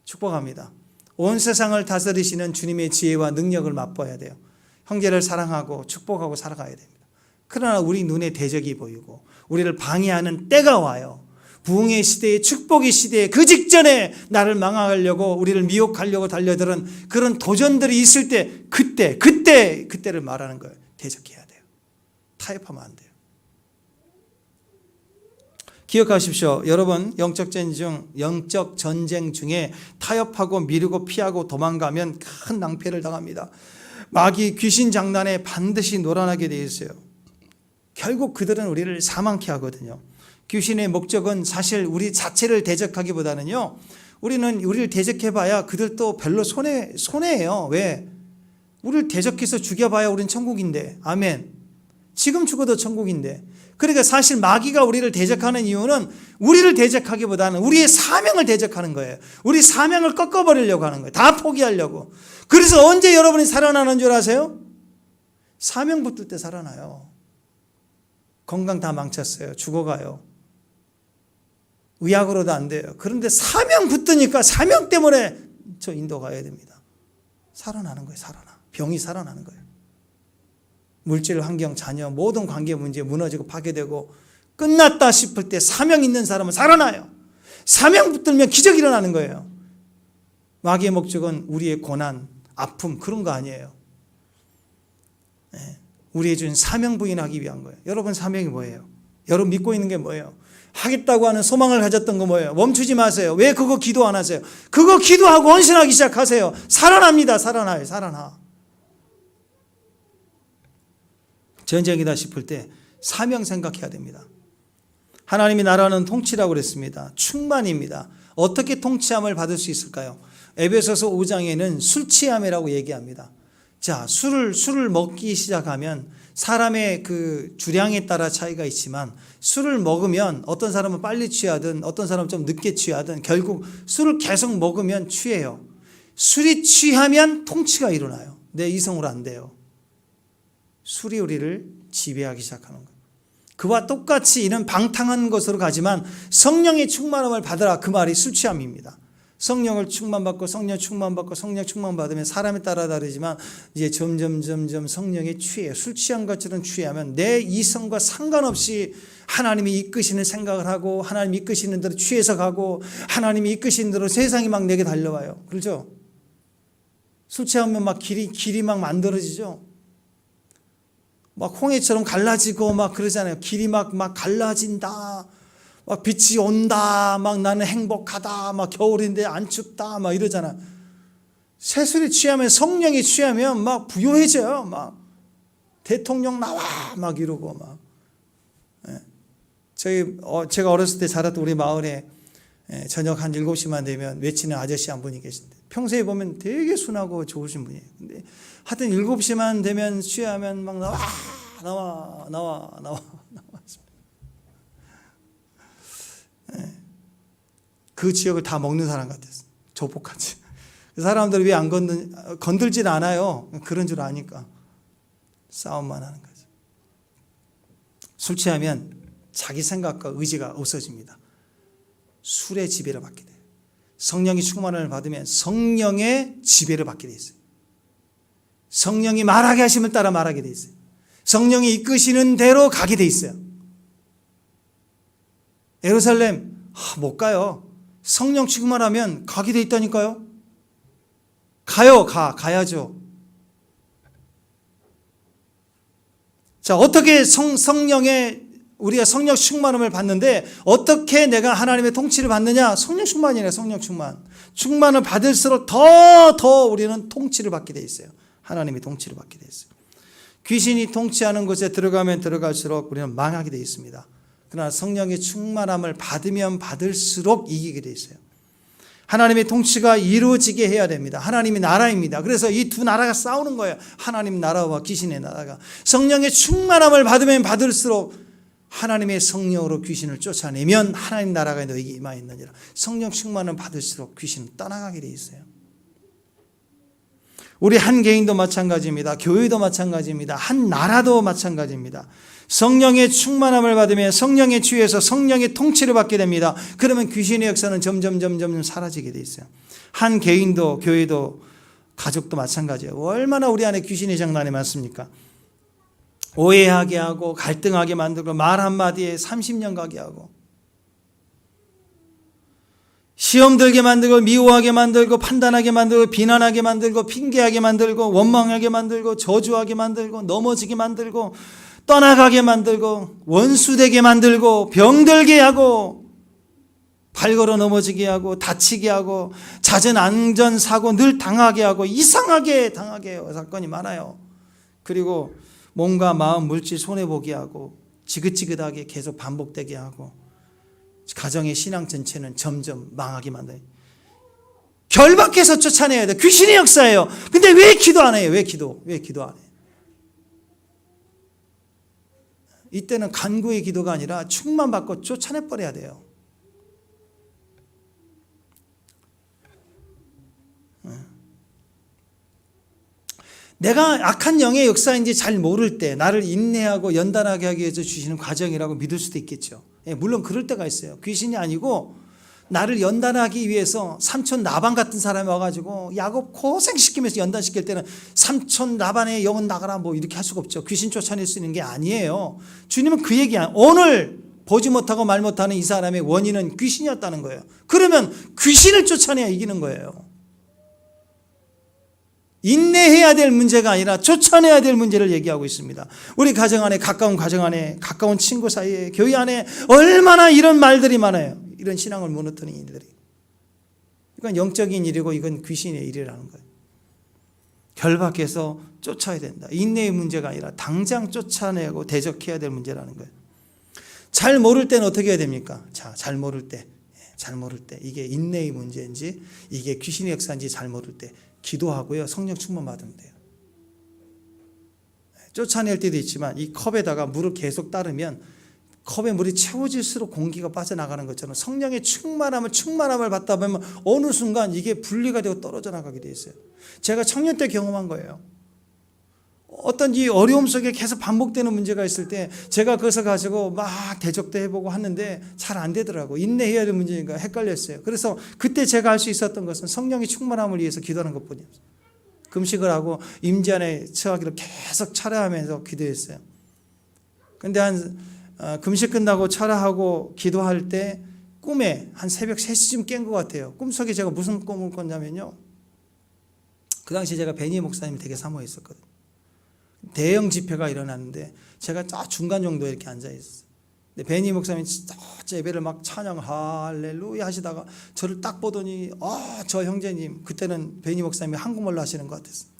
축복합니다. 온 세상을 다스리시는 주님의 지혜와 능력을 맛봐야 돼요. 형제를 사랑하고 축복하고 살아가야 됩니다. 그러나 우리 눈에 대적이 보이고 우리를 방해하는 때가 와요. 부흥의 시대에, 축복의 시대에, 그 직전에 나를 망하려고, 우리를 미혹하려고 달려드는 그런 도전들이 있을 때 그때를 말하는 거예요. 대적해야 돼요. 타협하면 안 돼요. 기억하십시오. 여러분, 영적 전쟁 중에 타협하고 미루고 피하고 도망가면 큰 낭패를 당합니다. 마귀 귀신 장난에 반드시 놀아나게 되어 있어요. 결국 그들은 우리를 사망케 하거든요. 귀신의 목적은 사실 우리 자체를 대적하기보다는요, 우리를 대적해봐야 그들도 별로 손해예요. 왜? 우리를 대적해서 죽여봐야 우리는 천국인데. 아멘. 지금 죽어도 천국인데. 그러니까 사실 마귀가 우리를 대적하는 이유는 우리를 대적하기보다는 우리의 사명을 대적하는 거예요. 우리 사명을 꺾어버리려고 하는 거예요. 다 포기하려고. 그래서 언제 여러분이 살아나는 줄 아세요? 사명 붙을 때 살아나요. 건강 다 망쳤어요. 죽어가요. 의학으로도 안 돼요. 그런데 사명 붙으니까 사명 때문에 저 인도 가야 됩니다. 살아나는 거예요. 병이 살아나는 거예요. 물질, 환경, 자녀, 모든 관계 문제 무너지고 파괴되고 끝났다 싶을 때 사명 있는 사람은 살아나요. 사명 붙들면 기적이 일어나는 거예요. 마귀의 목적은 우리의 고난, 아픔 그런 거 아니에요. 우리의 준 사명 부인하기 위한 거예요. 여러분 사명이 뭐예요? 여러분 믿고 있는 게 뭐예요? 하겠다고 하는 소망을 가졌던 거 뭐예요? 멈추지 마세요. 왜 그거 기도 안 하세요? 그거 기도하고 헌신하기 시작하세요. 살아납니다. 살아나. 전쟁이다 싶을 때 사명 생각해야 됩니다. 하나님이 나라는 통치라고 그랬습니다. 충만입니다. 어떻게 통치함을 받을 수 있을까요? 에베소서 5장에는 술 취함이라고 얘기합니다. 자, 술을 먹기 시작하면 사람의 그 주량에 따라 차이가 있지만 술을 먹으면 어떤 사람은 빨리 취하든 어떤 사람은 좀 늦게 취하든 결국 술을 계속 먹으면 취해요. 술이 취하면 통치가 일어나요. 내 이성으로 안 돼요. 술이 우리를 지배하기 시작하는 거예요. 그와 똑같이 이는 방탕한 것으로 가지만 성령의 충만함을 받으라, 그 말이 술 취함입니다. 성령을 충만받고 성령 충만받고 성령 충만받으면 사람에 따라 다르지만 이제 점점 성령에 취해요. 술 취한 것처럼 취하면 내 이성과 상관없이 하나님이 이끄시는 생각을 하고 하나님이 이끄시는 대로 취해서 가고 하나님이 이끄시는 대로 세상이 막 내게 달려와요. 그렇죠? 술 취하면 막 길이 막 만들어지죠. 막 홍해처럼 갈라지고 막 그러잖아요. 길이 막 갈라진다. 막 빛이 온다. 막 나는 행복하다. 막 겨울인데 안 춥다. 막 이러잖아. 새술이 취하면 성령이 취하면 막 부요해져요. 막 대통령 나와 막 이러고 막. 제가 어렸을 때 자랐던 우리 마을에 저녁 한 7시만 되면 외치는 아저씨 한 분이 계신데 평소에 보면 되게 순하고 좋으신 분이에요. 근데 하여튼 7시만 되면 취하면 막 나와. 그 지역을 다 먹는 사람 같았어요. 조폭같이. 그 사람들 왜 안 건들질 않아요? 그런 줄 아니까 싸움만 하는 거죠. 술 취하면 자기 생각과 의지가 없어집니다. 술의 지배를 받게 돼요. 성령이 충만함을 받으면 성령의 지배를 받게 돼 있어요. 성령이 말하게 하시면 따라 말하게 돼 있어요. 성령이 이끄시는 대로 가게 돼 있어요. 예루살렘 못 가요. 성령 충만하면 가게 돼 있다니까요. 가야죠. 자, 어떻게 우리가 성령 충만함을 받는데 어떻게 내가 하나님의 통치를 받느냐? 성령 충만이래요. 성령 충만. 충만을 받을수록 더 우리는 통치를 받게 돼 있어요. 하나님의 통치를 받게 돼 있어요. 귀신이 통치하는 곳에 들어가면 들어갈수록 우리는 망하게 돼 있습니다. 그러나 성령의 충만함을 받으면 받을수록 이기게 돼 있어요. 하나님의 통치가 이루어지게 해야 됩니다. 하나님의 나라입니다. 그래서 이 두 나라가 싸우는 거예요. 하나님 나라와 귀신의 나라가. 성령의 충만함을 받으면 받을수록 하나님의 성령으로 귀신을 쫓아내면 하나님 나라가 너에게 임하였느니라. 성령 충만을 받을수록 귀신은 떠나가게 돼 있어요. 우리 한 개인도 마찬가지입니다. 교회도 마찬가지입니다. 한 나라도 마찬가지입니다. 성령의 충만함을 받으면 성령에 취해서 성령의 통치를 받게 됩니다. 그러면 귀신의 역사는 점점 사라지게 돼 있어요. 한 개인도 교회도 가족도 마찬가지예요. 얼마나 우리 안에 귀신의 장난이 많습니까? 오해하게 하고 갈등하게 만들고 말 한마디에 30년 가게 하고 시험 들게 만들고 미워하게 만들고 판단하게 만들고 비난하게 만들고 핑계하게 만들고 원망하게 만들고 저주하게 만들고 넘어지게 만들고 떠나가게 만들고 원수되게 만들고 병들게 하고 발 걸어 넘어지게 하고 다치게 하고 잦은 안전사고 늘 당하게 하고 이상하게 당하게 해요. 사건이 많아요. 그리고 몸과 마음, 물질 손해보게 하고 지긋지긋하게 계속 반복되게 하고 가정의 신앙 전체는 점점 망하게 만들어요. 결박해서 쫓아내야 돼요. 귀신의 역사예요. 근데 왜 기도 안 해요? 왜 기도 안 해요? 이때는 간구의 기도가 아니라 충만받고 쫓아내버려야 돼요. 내가 악한 영의 역사인지 잘 모를 때 나를 인내하고 연단하게 하기 위해서 주시는 과정이라고 믿을 수도 있겠죠. 물론 그럴 때가 있어요. 귀신이 아니고 나를 연단하기 위해서 삼촌 라반 같은 사람이 와가지고 야곱 고생시키면서 연단시킬 때는 삼촌 라반의 영은 나가라 뭐 이렇게 할 수가 없죠. 귀신 쫓아낼 수 있는 게 아니에요. 주님은 그 얘기 오늘 보지 못하고 말 못하는 이 사람의 원인은 귀신이었다는 거예요. 그러면 귀신을 쫓아내야 이기는 거예요. 인내해야 될 문제가 아니라 쫓아내야 될 문제를 얘기하고 있습니다. 우리 가정 안에 가까운 친구 사이에 교회 안에 얼마나 이런 말들이 많아요. 이런 신앙을 무너뜨리는 일들이. 이건 영적인 일이고 이건 귀신의 일이라는 거예요. 결박해서 쫓아야 된다. 인내의 문제가 아니라 당장 쫓아내고 대적해야 될 문제라는 거예요. 잘 모를 때는 어떻게 해야 됩니까? 자, 잘 모를 때 이게 인내의 문제인지 이게 귀신의 역사인지 잘 모를 때 기도하고요, 성령 충만 받으면 돼요. 쫓아낼 때도 있지만 이 컵에다가 물을 계속 따르면 컵에 물이 채워질수록 공기가 빠져나가는 것처럼 성령의 충만함을 받다 보면 어느 순간 이게 분리가 되고 떨어져 나가게 돼 있어요. 제가 청년 때 경험한 거예요. 어떤 이 어려움 속에 계속 반복되는 문제가 있을 때 제가 그것을 가지고 막 대적도 해보고 하는데 잘 안 되더라고. 인내해야 될 문제인가 헷갈렸어요. 그래서 그때 제가 할 수 있었던 것은 성령의 충만함을 위해서 기도하는 것뿐이었어요. 금식을 하고 임재 안에 처하기를 계속 철야하면서 기도했어요. 근데 금식 끝나고 철야하고 기도할 때 꿈에 한 새벽 3시쯤 깬 것 같아요. 꿈속에 제가 무슨 꿈을 꿨냐면요, 그 당시 제가 베니 목사님이 되게 사모했었거든요. 대형 집회가 일어났는데 제가 딱 중간 정도에 이렇게 앉아있었어요. 근데 베니 목사님이 예배를 막 찬양 할렐루야 하시다가 저를 딱 보더니 저 형제님, 그때는 베니 목사님이 한국말로 하시는 것 같았어요.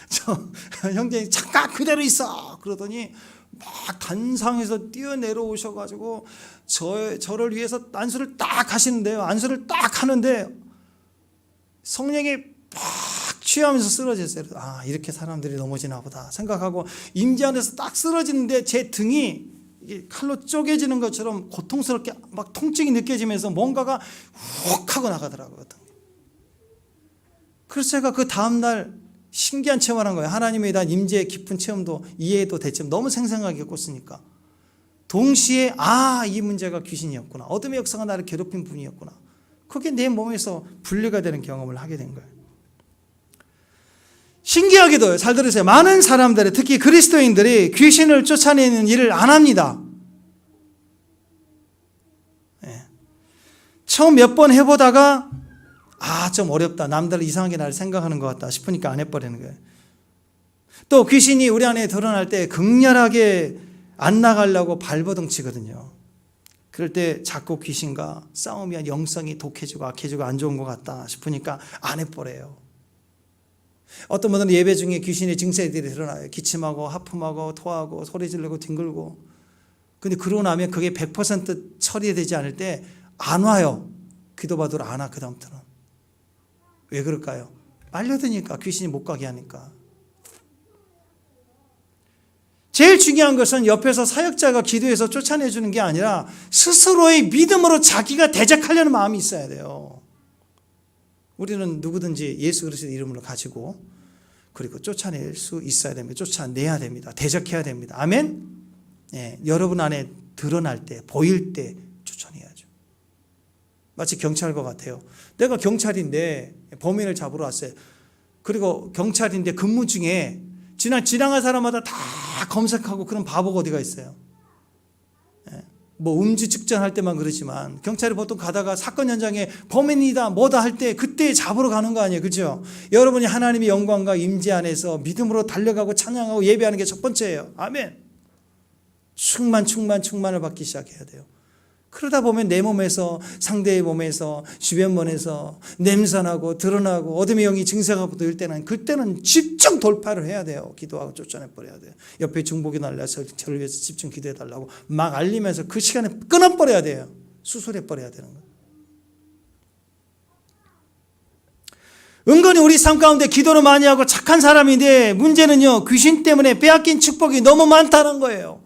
저 형제님 잠깐 그대로 있어 그러더니 막 단상에서 뛰어내려오셔가지고 저를 위해서 안수를 딱 하시는데요, 안수를 딱 하는데 성령이 막 취하면서 쓰러졌어요. 이렇게 사람들이 넘어지나 보다 생각하고 임재 안에서 딱 쓰러지는데 제 등이 이게 칼로 쪼개지는 것처럼 고통스럽게 막 통증이 느껴지면서 뭔가가 훅 하고 나가더라고요. 그래서 제가 그 다음날 신기한 체험을 한 거예요. 하나님에 대한 임재의 깊은 체험도 이해도 됐지만 너무 생생하게 꿨으니까 동시에 이 문제가 귀신이었구나, 어둠의 역사가 나를 괴롭힌 분이었구나, 그게 내 몸에서 분리가 되는 경험을 하게 된 거예요. 신기하게도 잘 들으세요. 많은 사람들이, 특히 그리스도인들이 귀신을 쫓아내는 일을 안 합니다. 처음 몇 번 해보다가 좀 어렵다, 남들 이상하게 나를 생각하는 것 같다 싶으니까 안 해버리는 거예요. 또 귀신이 우리 안에 드러날 때 극렬하게 안 나가려고 발버둥 치거든요. 그럴 때 자꾸 귀신과 싸우면 영성이 독해지고 악해지고 안 좋은 것 같다 싶으니까 안 해버려요. 어떤 분들은 예배 중에 귀신의 증세들이 드러나요. 기침하고 하품하고 토하고 소리 지르고 뒹굴고. 근데 그러고 나면 그게 100% 처리되지 않을 때 안 와요. 기도받으러 안 와, 그 다음부터는. 왜 그럴까요? 빨려드니까, 귀신이 못 가게 하니까. 제일 중요한 것은 옆에서 사역자가 기도해서 쫓아내주는 게 아니라 스스로의 믿음으로 자기가 대적하려는 마음이 있어야 돼요. 우리는 누구든지 예수 그리스도의 이름으로 가지고 그리고 쫓아낼 수 있어야 됩니다. 쫓아내야 됩니다. 대적해야 됩니다. 아멘? 여러분 안에 드러날 때, 보일 때 쫓아내야죠. 마치 경찰과 같아요. 내가 경찰인데 범인을 잡으러 왔어요. 그리고 경찰인데 근무 중에 지나간 사람마다 다 검색하고 그런 바보가 어디가 있어요. 음주 측정할 때만 그러지만 경찰이 보통 가다가 사건 현장에 범인이다 뭐다 할 때 그때 잡으러 가는 거 아니에요, 그렇죠? 여러분이 하나님의 영광과 임재 안에서 믿음으로 달려가고 찬양하고 예배하는 게 첫 번째예요. 아멘. 충만을 받기 시작해야 돼요. 그러다 보면 내 몸에서, 상대의 몸에서, 주변 몸에서 냄새나고 드러나고 어둠의 영이 증세가 보일 때는 그때는 집중 돌파를 해야 돼요. 기도하고 쫓아내버려야 돼요. 옆에 중복이 날라서 저를 위해서 집중 기도해달라고 막 알리면서 그 시간에 끊어버려야 돼요. 수술해버려야 되는 거예요. 은근히 우리 삶 가운데 기도를 많이 하고 착한 사람인데 문제는요, 귀신 때문에 빼앗긴 축복이 너무 많다는 거예요.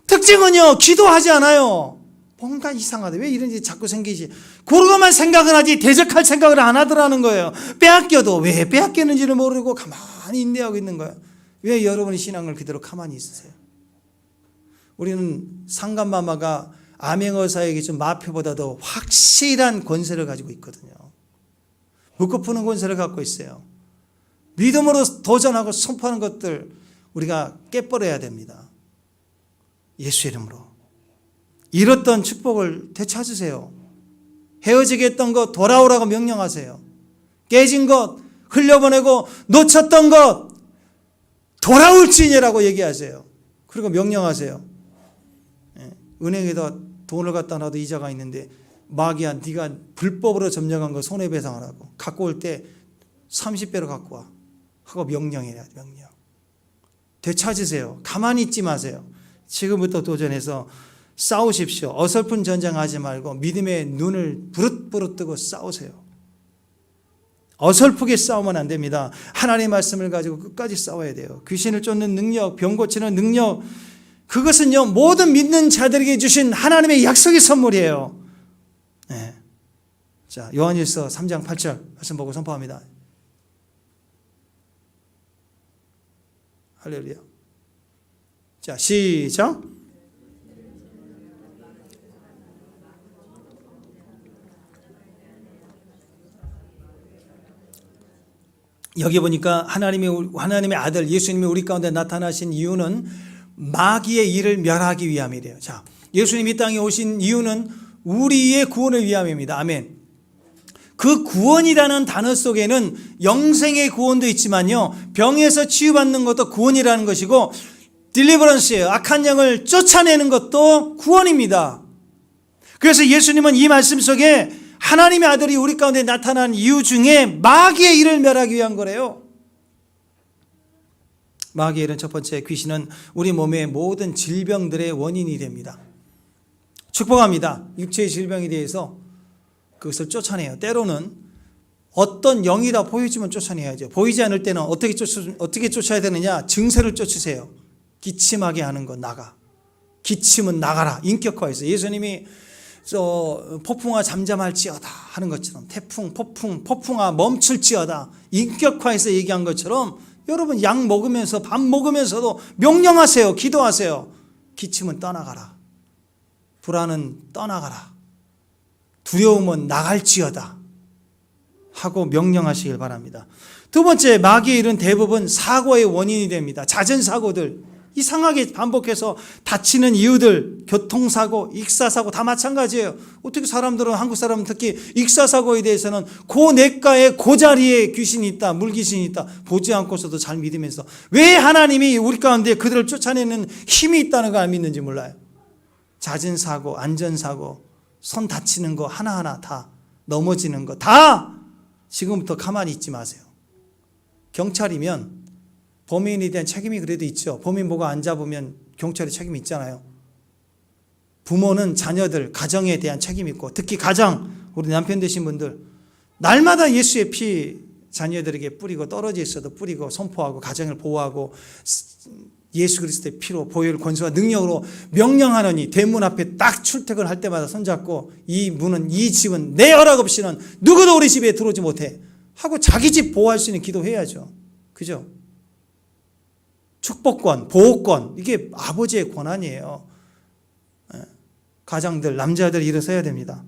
특징은요, 기도하지 않아요. 뭔가 이상하다, 왜 이런지 자꾸 생기지, 그러고만 생각을 하지 대적할 생각을 안 하더라는 거예요. 빼앗겨도 왜 빼앗겼는지를 모르고 가만히 인내하고 있는 거예요. 왜 여러분이 신앙을 그대로 가만히 있으세요? 우리는 상감마마가 암행어사에게 좀 마표보다도 확실한 권세를 가지고 있거든요. 묶어 푸는 권세를 갖고 있어요. 믿음으로 도전하고 선포하는 것들 우리가 깨버려야 됩니다. 예수 이름으로. 잃었던 축복을 되찾으세요. 헤어지게 했던 것 돌아오라고 명령하세요. 깨진 것, 흘려보내고 놓쳤던 것 돌아올지니라고 얘기하세요. 그리고 명령하세요. 은행에다 돈을 갖다 놔도 이자가 있는데 마귀야, 네가 불법으로 점령한 거 손해배상하라고. 갖고 올 때 30배로 갖고 와 하고 명령해야 돼. 명령. 되찾으세요. 가만히 있지 마세요. 지금부터 도전해서 싸우십시오. 어설픈 전쟁하지 말고 믿음의 눈을 부릇부릇 뜨고 싸우세요. 어설프게 싸우면 안 됩니다. 하나님의 말씀을 가지고 끝까지 싸워야 돼요. 귀신을 쫓는 능력, 병 고치는 능력, 그것은요 모든 믿는 자들에게 주신 하나님의 약속의 선물이에요. 네. 자, 요한일서 3장 8절 말씀 보고 선포합니다. 할렐루야. 자, 시작. 여기 보니까 하나님의 아들 예수님이 우리 가운데 나타나신 이유는 마귀의 일을 멸하기 위함이래요. 자, 예수님이 이 땅에 오신 이유는 우리의 구원을 위함입니다. 아멘. 그 구원이라는 단어 속에는 영생의 구원도 있지만요, 병에서 치유받는 것도 구원이라는 것이고, 딜리버런스예요. 악한 영을 쫓아내는 것도 구원입니다. 그래서 예수님은 이 말씀 속에 하나님의 아들이 우리 가운데 나타난 이유 중에 마귀의 일을 멸하기 위한 거래요. 마귀의 일은 첫 번째, 귀신은 우리 몸의 모든 질병들의 원인이 됩니다. 축복합니다. 육체의 질병에 대해서 그것을 쫓아내요. 때로는 어떤 영이다 보이지만 쫓아내야죠. 보이지 않을 때는 어떻게 쫓아야 되느냐? 증세를 쫓으세요. 기침하게 하는 거 나가. 기침은 나가라. 인격화해서 예수님이 폭풍아 잠잠할지어다 하는 것처럼, 태풍, 폭풍아 멈출지어다 인격화해서 얘기한 것처럼, 여러분 약 먹으면서 밥 먹으면서도 명령하세요. 기도하세요. 기침은 떠나가라. 불안은 떠나가라. 두려움은 나갈지어다 하고 명령하시길 바랍니다. 두 번째, 마귀의 일은 대부분 사고의 원인이 됩니다. 잦은 사고들, 이상하게 반복해서 다치는 이유들, 교통사고, 익사사고 다 마찬가지예요. 어떻게 사람들은, 한국 사람은 특히 익사사고에 대해서는 고내과에 고자리에 귀신이 있다, 물귀신이 있다 보지 않고서도 잘 믿으면서, 왜 하나님이 우리 가운데 그들을 쫓아내는 힘이 있다는 걸 안 믿는지 몰라요. 잦은 사고, 안전사고, 손 다치는 거 하나하나 다, 넘어지는 거 다 지금부터 가만히 있지 마세요. 경찰이면 범인에 대한 책임이 그래도 있죠. 범인 보고 안 잡으면 경찰이 책임이 있잖아요. 부모는 자녀들, 가정에 대한 책임이 있고, 특히 가장 우리 남편 되신 분들, 날마다 예수의 피 자녀들에게 뿌리고, 떨어져 있어도 뿌리고, 선포하고, 가정을 보호하고, 예수 그리스도의 피로 보혈 권수와 능력으로 명령하노니, 대문 앞에 딱 출퇴근할 때마다 손잡고, 이 문은, 이 집은 내 허락 없이는 누구도 우리 집에 들어오지 못해 하고 자기 집 보호할 수 있는 기도해야죠. 그죠? 축복권, 보호권, 이게 아버지의 권한이에요. 가장들, 남자들 일어서야 됩니다.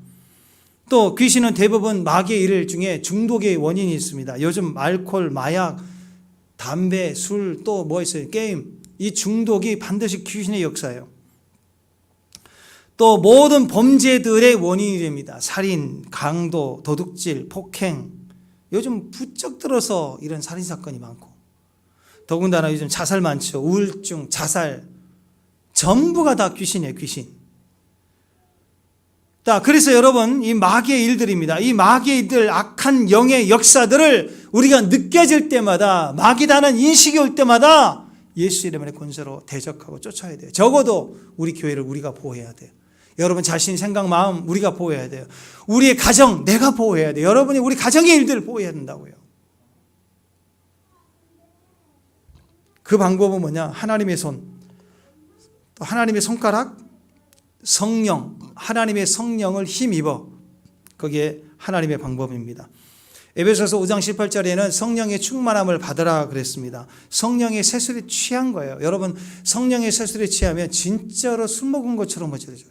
또 귀신은 대부분 마귀의 일 중에 중독의 원인이 있습니다. 요즘 알코올, 마약, 담배, 술, 또 뭐 있어요? 게임. 이 중독이 반드시 귀신의 역사예요. 또 모든 범죄들의 원인이 됩니다. 살인, 강도, 도둑질, 폭행. 요즘 부쩍 들어서 이런 살인사건이 많고, 더군다나 요즘 자살 많죠. 우울증, 자살, 전부가 다 귀신이에요. 귀신. 자, 그래서 여러분, 이 마귀의 일들입니다. 이 마귀의 일들, 악한 영의 역사들을 우리가 느껴질 때마다, 마귀다는 인식이 올 때마다 예수 이름의 권세로 대적하고 쫓아야 돼요. 적어도 우리 교회를 우리가 보호해야 돼요. 여러분 자신, 생각, 마음 우리가 보호해야 돼요. 우리의 가정 내가 보호해야 돼요. 여러분이 우리 가정의 일들을 보호해야 된다고요. 그 방법은 뭐냐? 하나님의 손, 또 하나님의 손가락, 성령, 하나님의 성령을 힘입어. 그게 하나님의 방법입니다. 에베소서 5장 18절에는 성령의 충만함을 받으라 그랬습니다. 성령의 세술에 취한 거예요. 여러분, 성령의 세술에 취하면 진짜로 술 먹은 것처럼 멋져져요.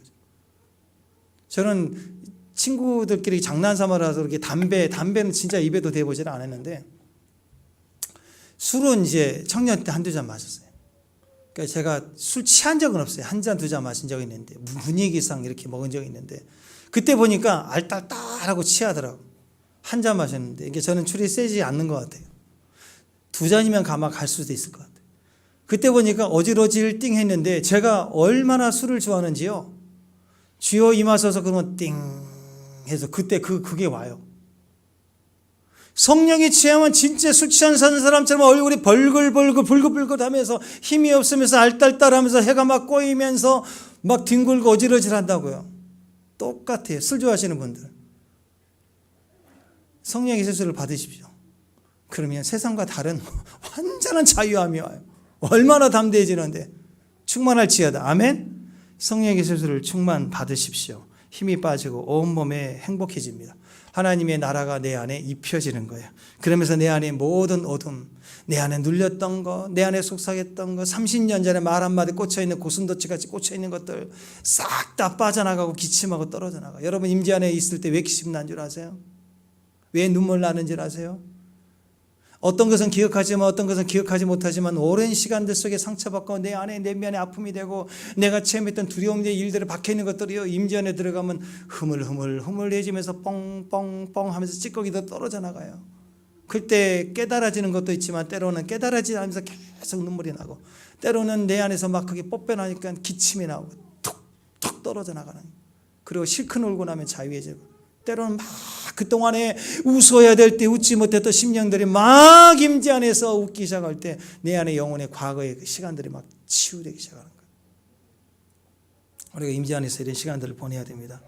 저는 친구들끼리 장난삼아라서 이렇게 담배는 진짜 입에도 대보질 않았는데, 술은 이제 청년 때 한두 잔 마셨어요. 그러니까 제가 술 취한 적은 없어요. 한 잔, 두 잔 마신 적이 있는데, 분위기상 이렇게 먹은 적이 있는데, 그때 보니까 알딸딸하고 취하더라고요. 한 잔 마셨는데, 이게 저는 술이 세지 않는 것 같아요. 두 잔이면 가마 갈 수도 있을 것 같아요. 그때 보니까 어지러질 띵 했는데, 제가 얼마나 술을 좋아하는지요. 주여 임하소서 그러면 띵 해서 그때 그게 와요. 성령이 취하면 진짜 술 취한 사람처럼 얼굴이 벌글벌글 불긋불긋 하면서 힘이 없으면서 알딸딸하면서 해가 막 꼬이면서 막 뒹굴고 어지러질 한다고요. 똑같아요. 술 좋아하시는 분들. 성령의 세수를 받으십시오. 그러면 세상과 다른 완전한 자유함이 와요. 얼마나 담대해지는데. 충만할지어다. 아멘. 성령의 세수를 충만 받으십시오. 힘이 빠지고 온몸에 행복해집니다. 하나님의 나라가 내 안에 입혀지는 거예요. 그러면서 내 안에 모든 어둠, 내 안에 눌렸던 거, 내 안에 속삭였던 거, 30년 전에 말 한마디 꽂혀있는 고슴도치같이 꽂혀있는 것들 싹 다 빠져나가고 기침하고 떨어져 나가요. 여러분 임재 안에 있을 때 왜 기침 난 줄 아세요? 왜 눈물 나는 줄 아세요? 어떤 것은 기억하지만 어떤 것은 기억하지 못하지만 오랜 시간들 속에 상처받고 내 안에 내면에 아픔이 되고 내가 체험했던 두려움의 일들을 박혀있는 것들이요, 임재 안에 들어가면 흐물흐물해지면서 뻥뻥뻥 하면서 찌꺼기도 떨어져 나가요. 그때 깨달아지는 것도 있지만 때로는 깨달아지지 않으면서 계속 눈물이 나고, 때로는 내 안에서 막 그게 뽀빼나니까 기침이 나오고 툭툭 떨어져 나가는, 그리고 실컷 울고 나면 자유해지고, 때로는 막 그동안에 웃어야 될 때 웃지 못했던 심령들이 막 임재 안에서 웃기 시작할 때 내 안에 영혼의 과거의 그 시간들이 막 치유되기 시작하는 거예요. 우리가 임재 안에서 이런 시간들을 보내야 됩니다.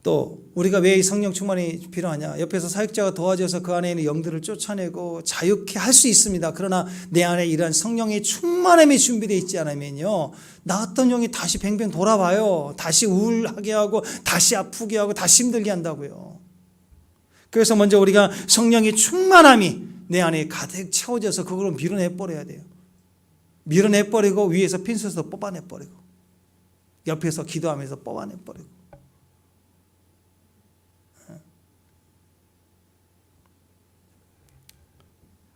또 우리가 왜 성령 충만이 필요하냐? 옆에서 사역자가 도와줘서 그 안에 있는 영들을 쫓아내고 자유케 할 수 있습니다. 그러나 내 안에 이러한 성령의 충만함이 준비되어 있지 않으면요, 나왔던 영이 다시 뱅뱅 돌아와요. 다시 우울하게 하고 다시 아프게 하고 다시 힘들게 한다고요. 그래서 먼저 우리가 성령의 충만함이 내 안에 가득 채워져서 그걸 밀어내버려야 돼요. 밀어내버리고 위에서 핀셋으로 뽑아내버리고 옆에서 기도하면서 뽑아내버리고.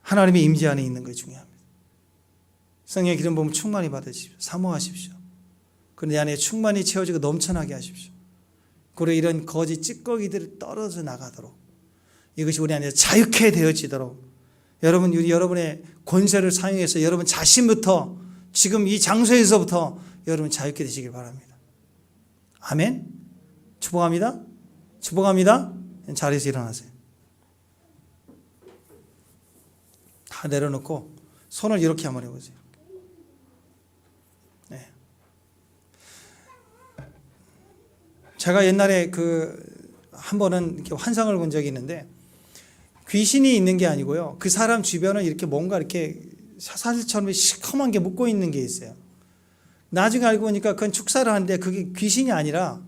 하나님의 임재 안에 있는 것이 중요합니다. 성령의 기름 부음 충만히 받으십시오. 사모하십시오. 그리고 내 안에 충만히 채워지고 넘쳐나게 하십시오. 그리고 이런 거짓 찌꺼기들이 떨어져 나가도록, 이것이 우리 안에 자유케 되어지도록 여러분의 권세를 사용해서 여러분 자신부터 지금 이 장소에서부터 여러분 자유케 되시길 바랍니다. 아멘. 축복합니다. 축복합니다. 자리에서 일어나세요. 다 내려놓고 손을 이렇게 한번 해보세요. 네. 제가 옛날에 한 번은 이렇게 환상을 본 적이 있는데, 귀신이 있는 게 아니고요, 그 사람 주변을 이렇게 뭔가 이렇게 사슬처럼 시커먼 게 묶고 있는 게 있어요. 나중에 알고 보니까 그건 축사를 하는데 그게 귀신이 아니라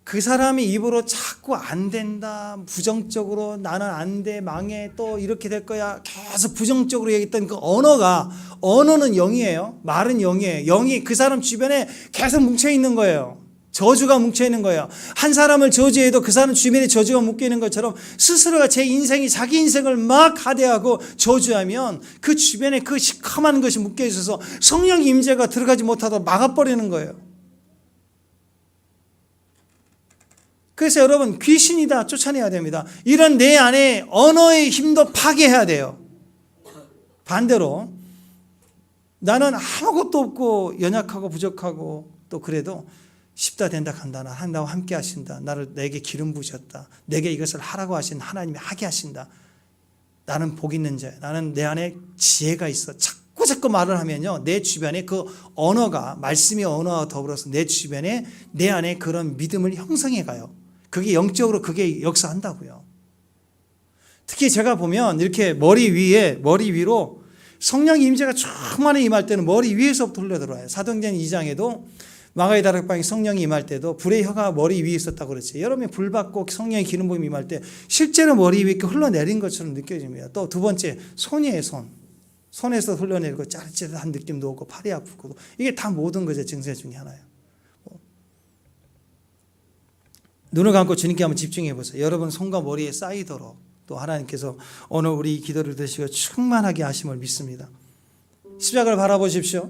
그 사람이 입으로 자꾸 안 된다, 부정적으로 나는 안 돼, 망해, 또 이렇게 될 거야, 계속 부정적으로 얘기했던 그 언어는 영이에요. 말은 영이에요. 영이 그 사람 주변에 계속 뭉쳐 있는 거예요. 저주가 뭉쳐 있는 거예요. 한 사람을 저주해도 그 사람 주변에 저주가 묶여 있는 것처럼 스스로가 자기 인생을 막 하대하고 저주하면 그 주변에 그 시커먼 것이 묶여 있어서 성령 임재가 들어가지 못하도록 막아버리는 거예요. 그래서 여러분, 귀신이다 쫓아내야 됩니다. 이런 내 안에 언어의 힘도 파괴해야 돼요. 반대로 나는 아무것도 없고 연약하고 부족하고 또 그래도 십다 된다 간다, 나와 함께 하신다, 내게 기름 부으셨다, 내게 이것을 하라고 하신 하나님이 하게 하신다, 나는 복 있는 자, 나는 내 안에 지혜가 있어, 자꾸 말을 하면요, 내 주변에 그 언어가, 말씀의 언어와 더불어서 내 주변에 내 안에 그런 믿음을 형성해 가요. 그게 영적으로 그게 역사한다고요. 특히 제가 보면 이렇게 머리 위로 성령 임재가 충만히 임할 때는 머리 위에서부터 흘러들어와요. 사도행전 2장에도 마가의 다락방에 성령이 임할 때도 불의 혀가 머리 위에 있었다고 그랬어요. 여러분이 불 받고 성령의 기름 부음이 임할 때 실제로 머리 위에 이렇게 흘러내린 것처럼 느껴집니다. 또 두 번째, 손이에요. 손에서 흘러내리고 짜릿짜릿한 느낌도 오고 팔이 아프고, 이게 다 모든 것의 증세 중에 하나예요. 눈을 감고 주님께 한번 집중해 보세요. 여러분 손과 머리에 쌓이도록 또 하나님께서 오늘 우리 기도를 드시고 충만하게 하심을 믿습니다. 십자가를 바라보십시오.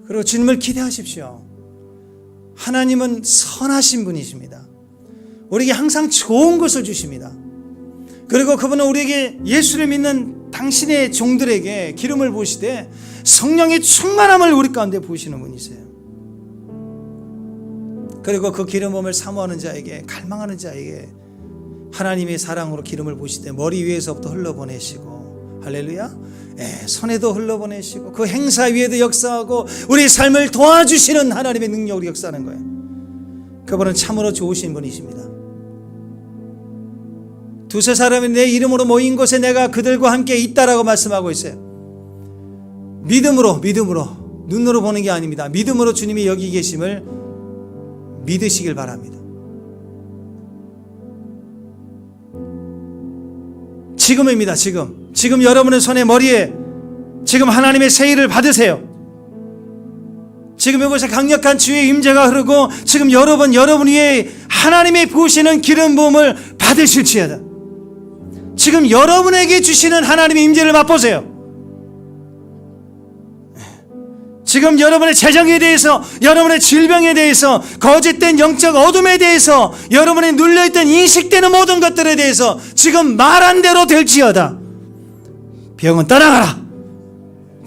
그리고 주님을 기대하십시오. 하나님은 선하신 분이십니다. 우리에게 항상 좋은 것을 주십니다. 그리고 그분은 우리에게 예수를 믿는 당신의 종들에게 기름을 부으시되 성령의 충만함을 우리 가운데 부으시는 분이세요. 그리고 그 기름 부음을 사모하는 자에게, 갈망하는 자에게 하나님의 사랑으로 기름을 부으시되 머리 위에서부터 흘러보내시고, 할렐루야, 손에도 흘러보내시고 그 행사 위에도 역사하고 우리 삶을 도와주시는 하나님의 능력으로 역사하는 거예요. 그분은 참으로 좋으신 분이십니다. 두세 사람이 내 이름으로 모인 곳에 내가 그들과 함께 있다라고 말씀하고 있어요. 믿음으로, 눈으로 보는 게 아닙니다. 믿음으로 주님이 여기 계심을 믿으시길 바랍니다. 지금입니다. 지금 여러분의 손에, 머리에 지금 하나님의 세일을 받으세요. 지금 이곳에 강력한 주의 임재가 흐르고 지금 여러분 위에 하나님이 부으시는 기름 부음을 받으실지어다. 지금 여러분에게 주시는 하나님의 임재를 맛보세요. 지금 여러분의 재정에 대해서, 여러분의 질병에 대해서, 거짓된 영적 어둠에 대해서, 여러분이 눌려있던 인식되는 모든 것들에 대해서 지금 말한 대로 될지어다. 병은 떠나가라.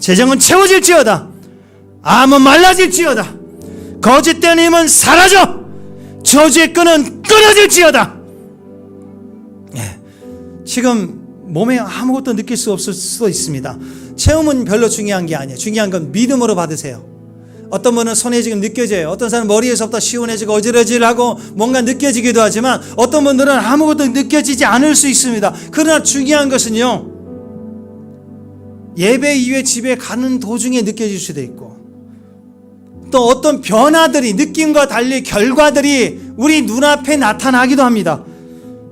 재정은 채워질지어다. 암은 말라질지어다. 거짓된 힘은 사라져. 저주의 끈은 끊어질지어다. 지금 몸에 아무것도 느낄 수 없을 수도 있습니다. 체험은 별로 중요한 게 아니에요. 중요한 건 믿음으로 받으세요. 어떤 분은 손에 지금 느껴져요. 어떤 사람은 머리에서부터 시원해지고 어지러지하고 뭔가 느껴지기도 하지만 어떤 분들은 아무것도 느껴지지 않을 수 있습니다. 그러나 중요한 것은요, 예배 이후에 집에 가는 도중에 느껴질 수도 있고, 또 어떤 변화들이, 느낌과 달리 결과들이 우리 눈앞에 나타나기도 합니다.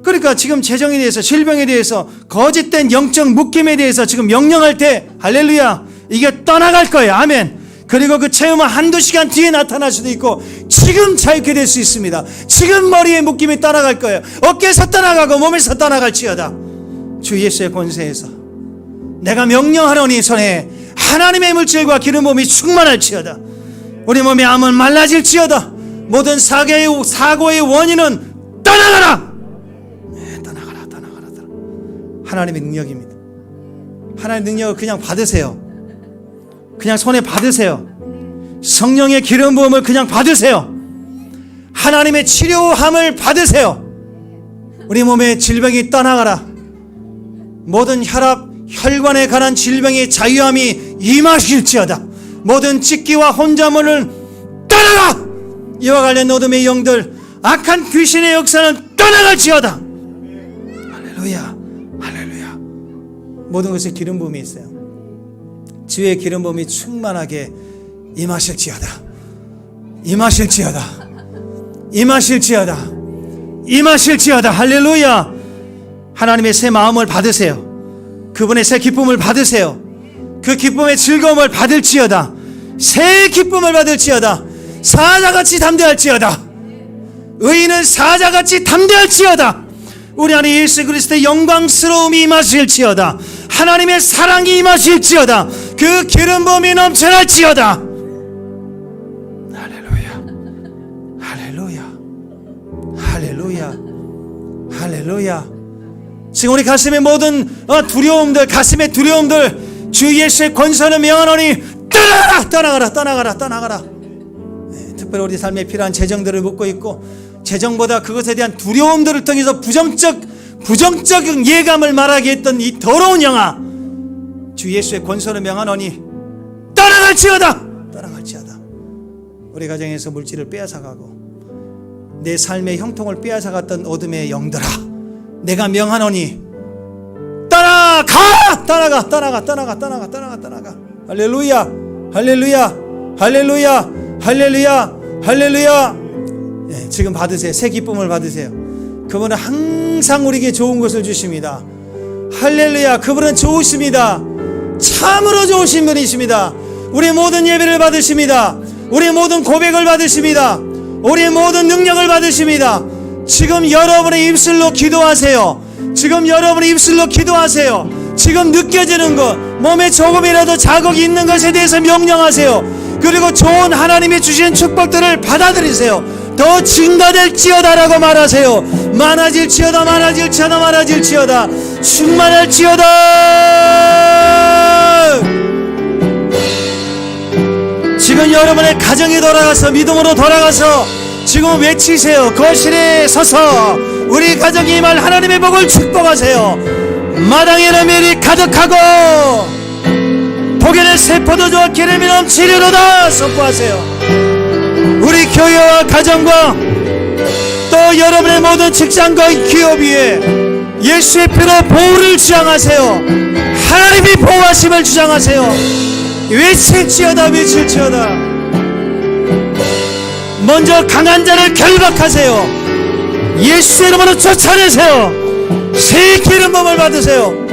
그러니까 지금 재정에 대해서, 질병에 대해서, 거짓된 영적 묶임에 대해서 지금 명령할 때, 할렐루야, 이게 떠나갈 거예요. 아멘. 그리고 그 체험은 한두 시간 뒤에 나타날 수도 있고, 지금 자유케 될 수 있습니다. 지금 머리에 묶임이 떠나갈 거예요. 어깨에서 떠나가고 몸에서 떠나갈지어다. 주 예수의 권세에서 내가 명령하노니 손에 하나님의 물질과 기름 부음이 충만할지어다. 우리 몸의 암은 말라질지어다. 모든 사고의 원인은 떠나가라. 하나님의 능력입니다. 하나님의 능력을 그냥 받으세요. 그냥 손에 받으세요. 성령의 기름 부음을 그냥 받으세요. 하나님의 치료함을 받으세요. 우리 몸의 질병이 떠나가라. 모든 혈압, 혈관에 관한 질병의 자유함이 임하실지어다. 모든 찢기와 혼자물을 떠나가. 이와 관련 어둠의 영들, 악한 귀신의 역사는 떠나갈지어다. 할렐루야. 할렐루야. 모든 것에 기름 부음이 있어요. 주의 기름 부음이 충만하게 임하실지어다. 임하실지어다. 임하실지어다. 임하실지어다. 할렐루야. 하나님의 새 마음을 받으세요. 그분의 새 기쁨을 받으세요. 그 기쁨의 즐거움을 받을지어다. 새 기쁨을 받을지어다. 사자같이 담대할지어다. 의인은 사자같이 담대할지어다. 우리 안에 예수 그리스도의 영광스러움이 임하실지어다. 하나님의 사랑이 임하실지어다. 그 기름 부음이 넘쳐날지어다. 할렐루야. 할렐루야. 할렐루야. 할렐루야. 지금 우리 가슴의 모든 두려움들, 가슴의 두려움들 주 예수의 권세는 명하노니 떠나가라. 떠나가라. 떠나가라. 떠나가라. 특별히 우리 삶에 필요한 재정들을 묻고 있고, 재정보다 그것에 대한 두려움들을 통해서 부정적 예감을 말하게 했던 이 더러운 영아, 주 예수의 권세를 명하노니 떠나갈지어다. 떠나갈지어다. 우리 가정에서 물질을 빼앗아가고 내 삶의 형통을 빼앗아갔던 어둠의 영들아, 내가 명하노니 떠나가. 떠나가. 떠나가. 떠나가. 떠나가. 떠나가. 떠나가. 할렐루야. 할렐루야. 할렐루야. 할렐루야. 할렐루야. 네, 지금 받으세요. 새 기쁨을 받으세요. 그분은 항상 우리에게 좋은 것을 주십니다. 할렐루야. 그분은 좋으십니다. 참으로 좋으신 분이십니다. 우리 모든 예배를 받으십니다. 우리 모든 고백을 받으십니다. 우리 모든 능력을 받으십니다. 지금 여러분의 입술로 기도하세요. 지금 여러분의 입술로 기도하세요. 지금 느껴지는 것, 몸에 조금이라도 자극이 있는 것에 대해서 명령하세요. 그리고 좋은 하나님이 주신 축복들을 받아들이세요. 더 증가될지어다라고 말하세요. 많아질지어다. 많아질지어다. 많아질지어다. 충만할지어다. 지금 여러분의 가정에 돌아가서, 믿음으로 돌아가서 지금 외치세요. 거실에 서서 우리 가정이 임할 하나님의 복을 축복하세요. 마당에는 밀이 가득하고 복에는 새 포도주와 기름이 넘치리로다 선포하세요. 우리 교회와 가정과 또 여러분의 모든 직장과 기업 위에 예수의 피로 보호를 주장하세요. 하나님이 보호하심을 주장하세요. 외칠지어다 외칠지어다. 먼저 강한 자를 결박하세요. 예수의 이름으로 쫓아내세요. 새 기름 부음을 받으세요.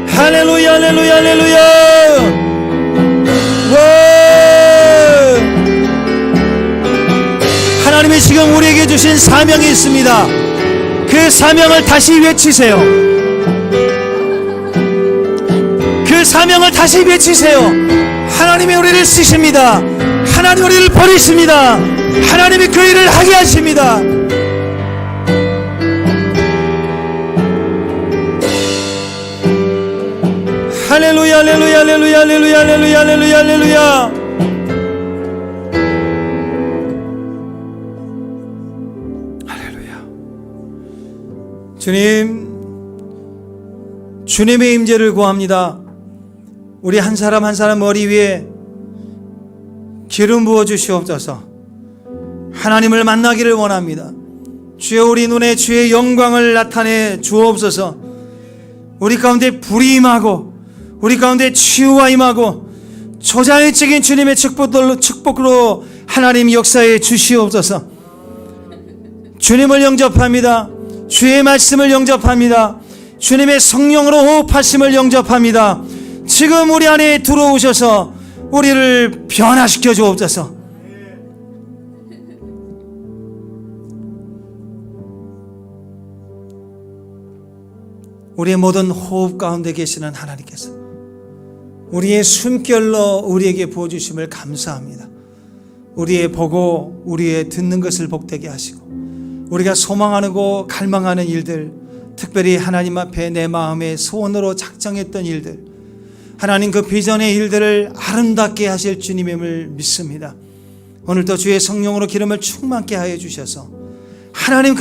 할렐루야 할렐루야 할렐루야. 하나님이 지금 우리에게 주신 사명이 있습니다. 그 사명을 다시 외치세요. 그 사명을 다시 외치세요. 하나님이 우리를 쓰십니다. 하나님 우리를 버리십니다. 하나님이 그 일을 하게 하십니다. 할렐루야 할렐루야 할렐루야 할렐루야 할렐루야 할렐루야 할렐루야. 할렐루야. 주님의 임재를 구합니다. 우리 한 사람 한 사람 머리 위에 기름 부어 주시옵소서. 하나님을 만나기를 원합니다. 주여 우리 눈에 주의 영광을 나타내 주옵소서. 우리 가운데 불이 임하고 우리 가운데 치유가 임하고 초자연적인 주님의 축복으로 하나님 역사에 주시옵소서. 주님을 영접합니다. 주의 말씀을 영접합니다. 주님의 성령으로 호흡하심을 영접합니다. 지금 우리 안에 들어오셔서 우리를 변화시켜 주옵소서. 우리의 모든 호흡 가운데 계시는 하나님께서 우리의 숨결로 우리에게 부어주심을 감사합니다. 우리의 보고 우리의 듣는 것을 복되게 하시고 우리가 소망하고 갈망하는 일들, 특별히 하나님 앞에 내 마음의 소원으로 작정했던 일들, 하나님 그 비전의 일들을 아름답게 하실 주님임을 믿습니다. 오늘도 주의 성령으로 기름을 충만케 하여 주셔서 하나님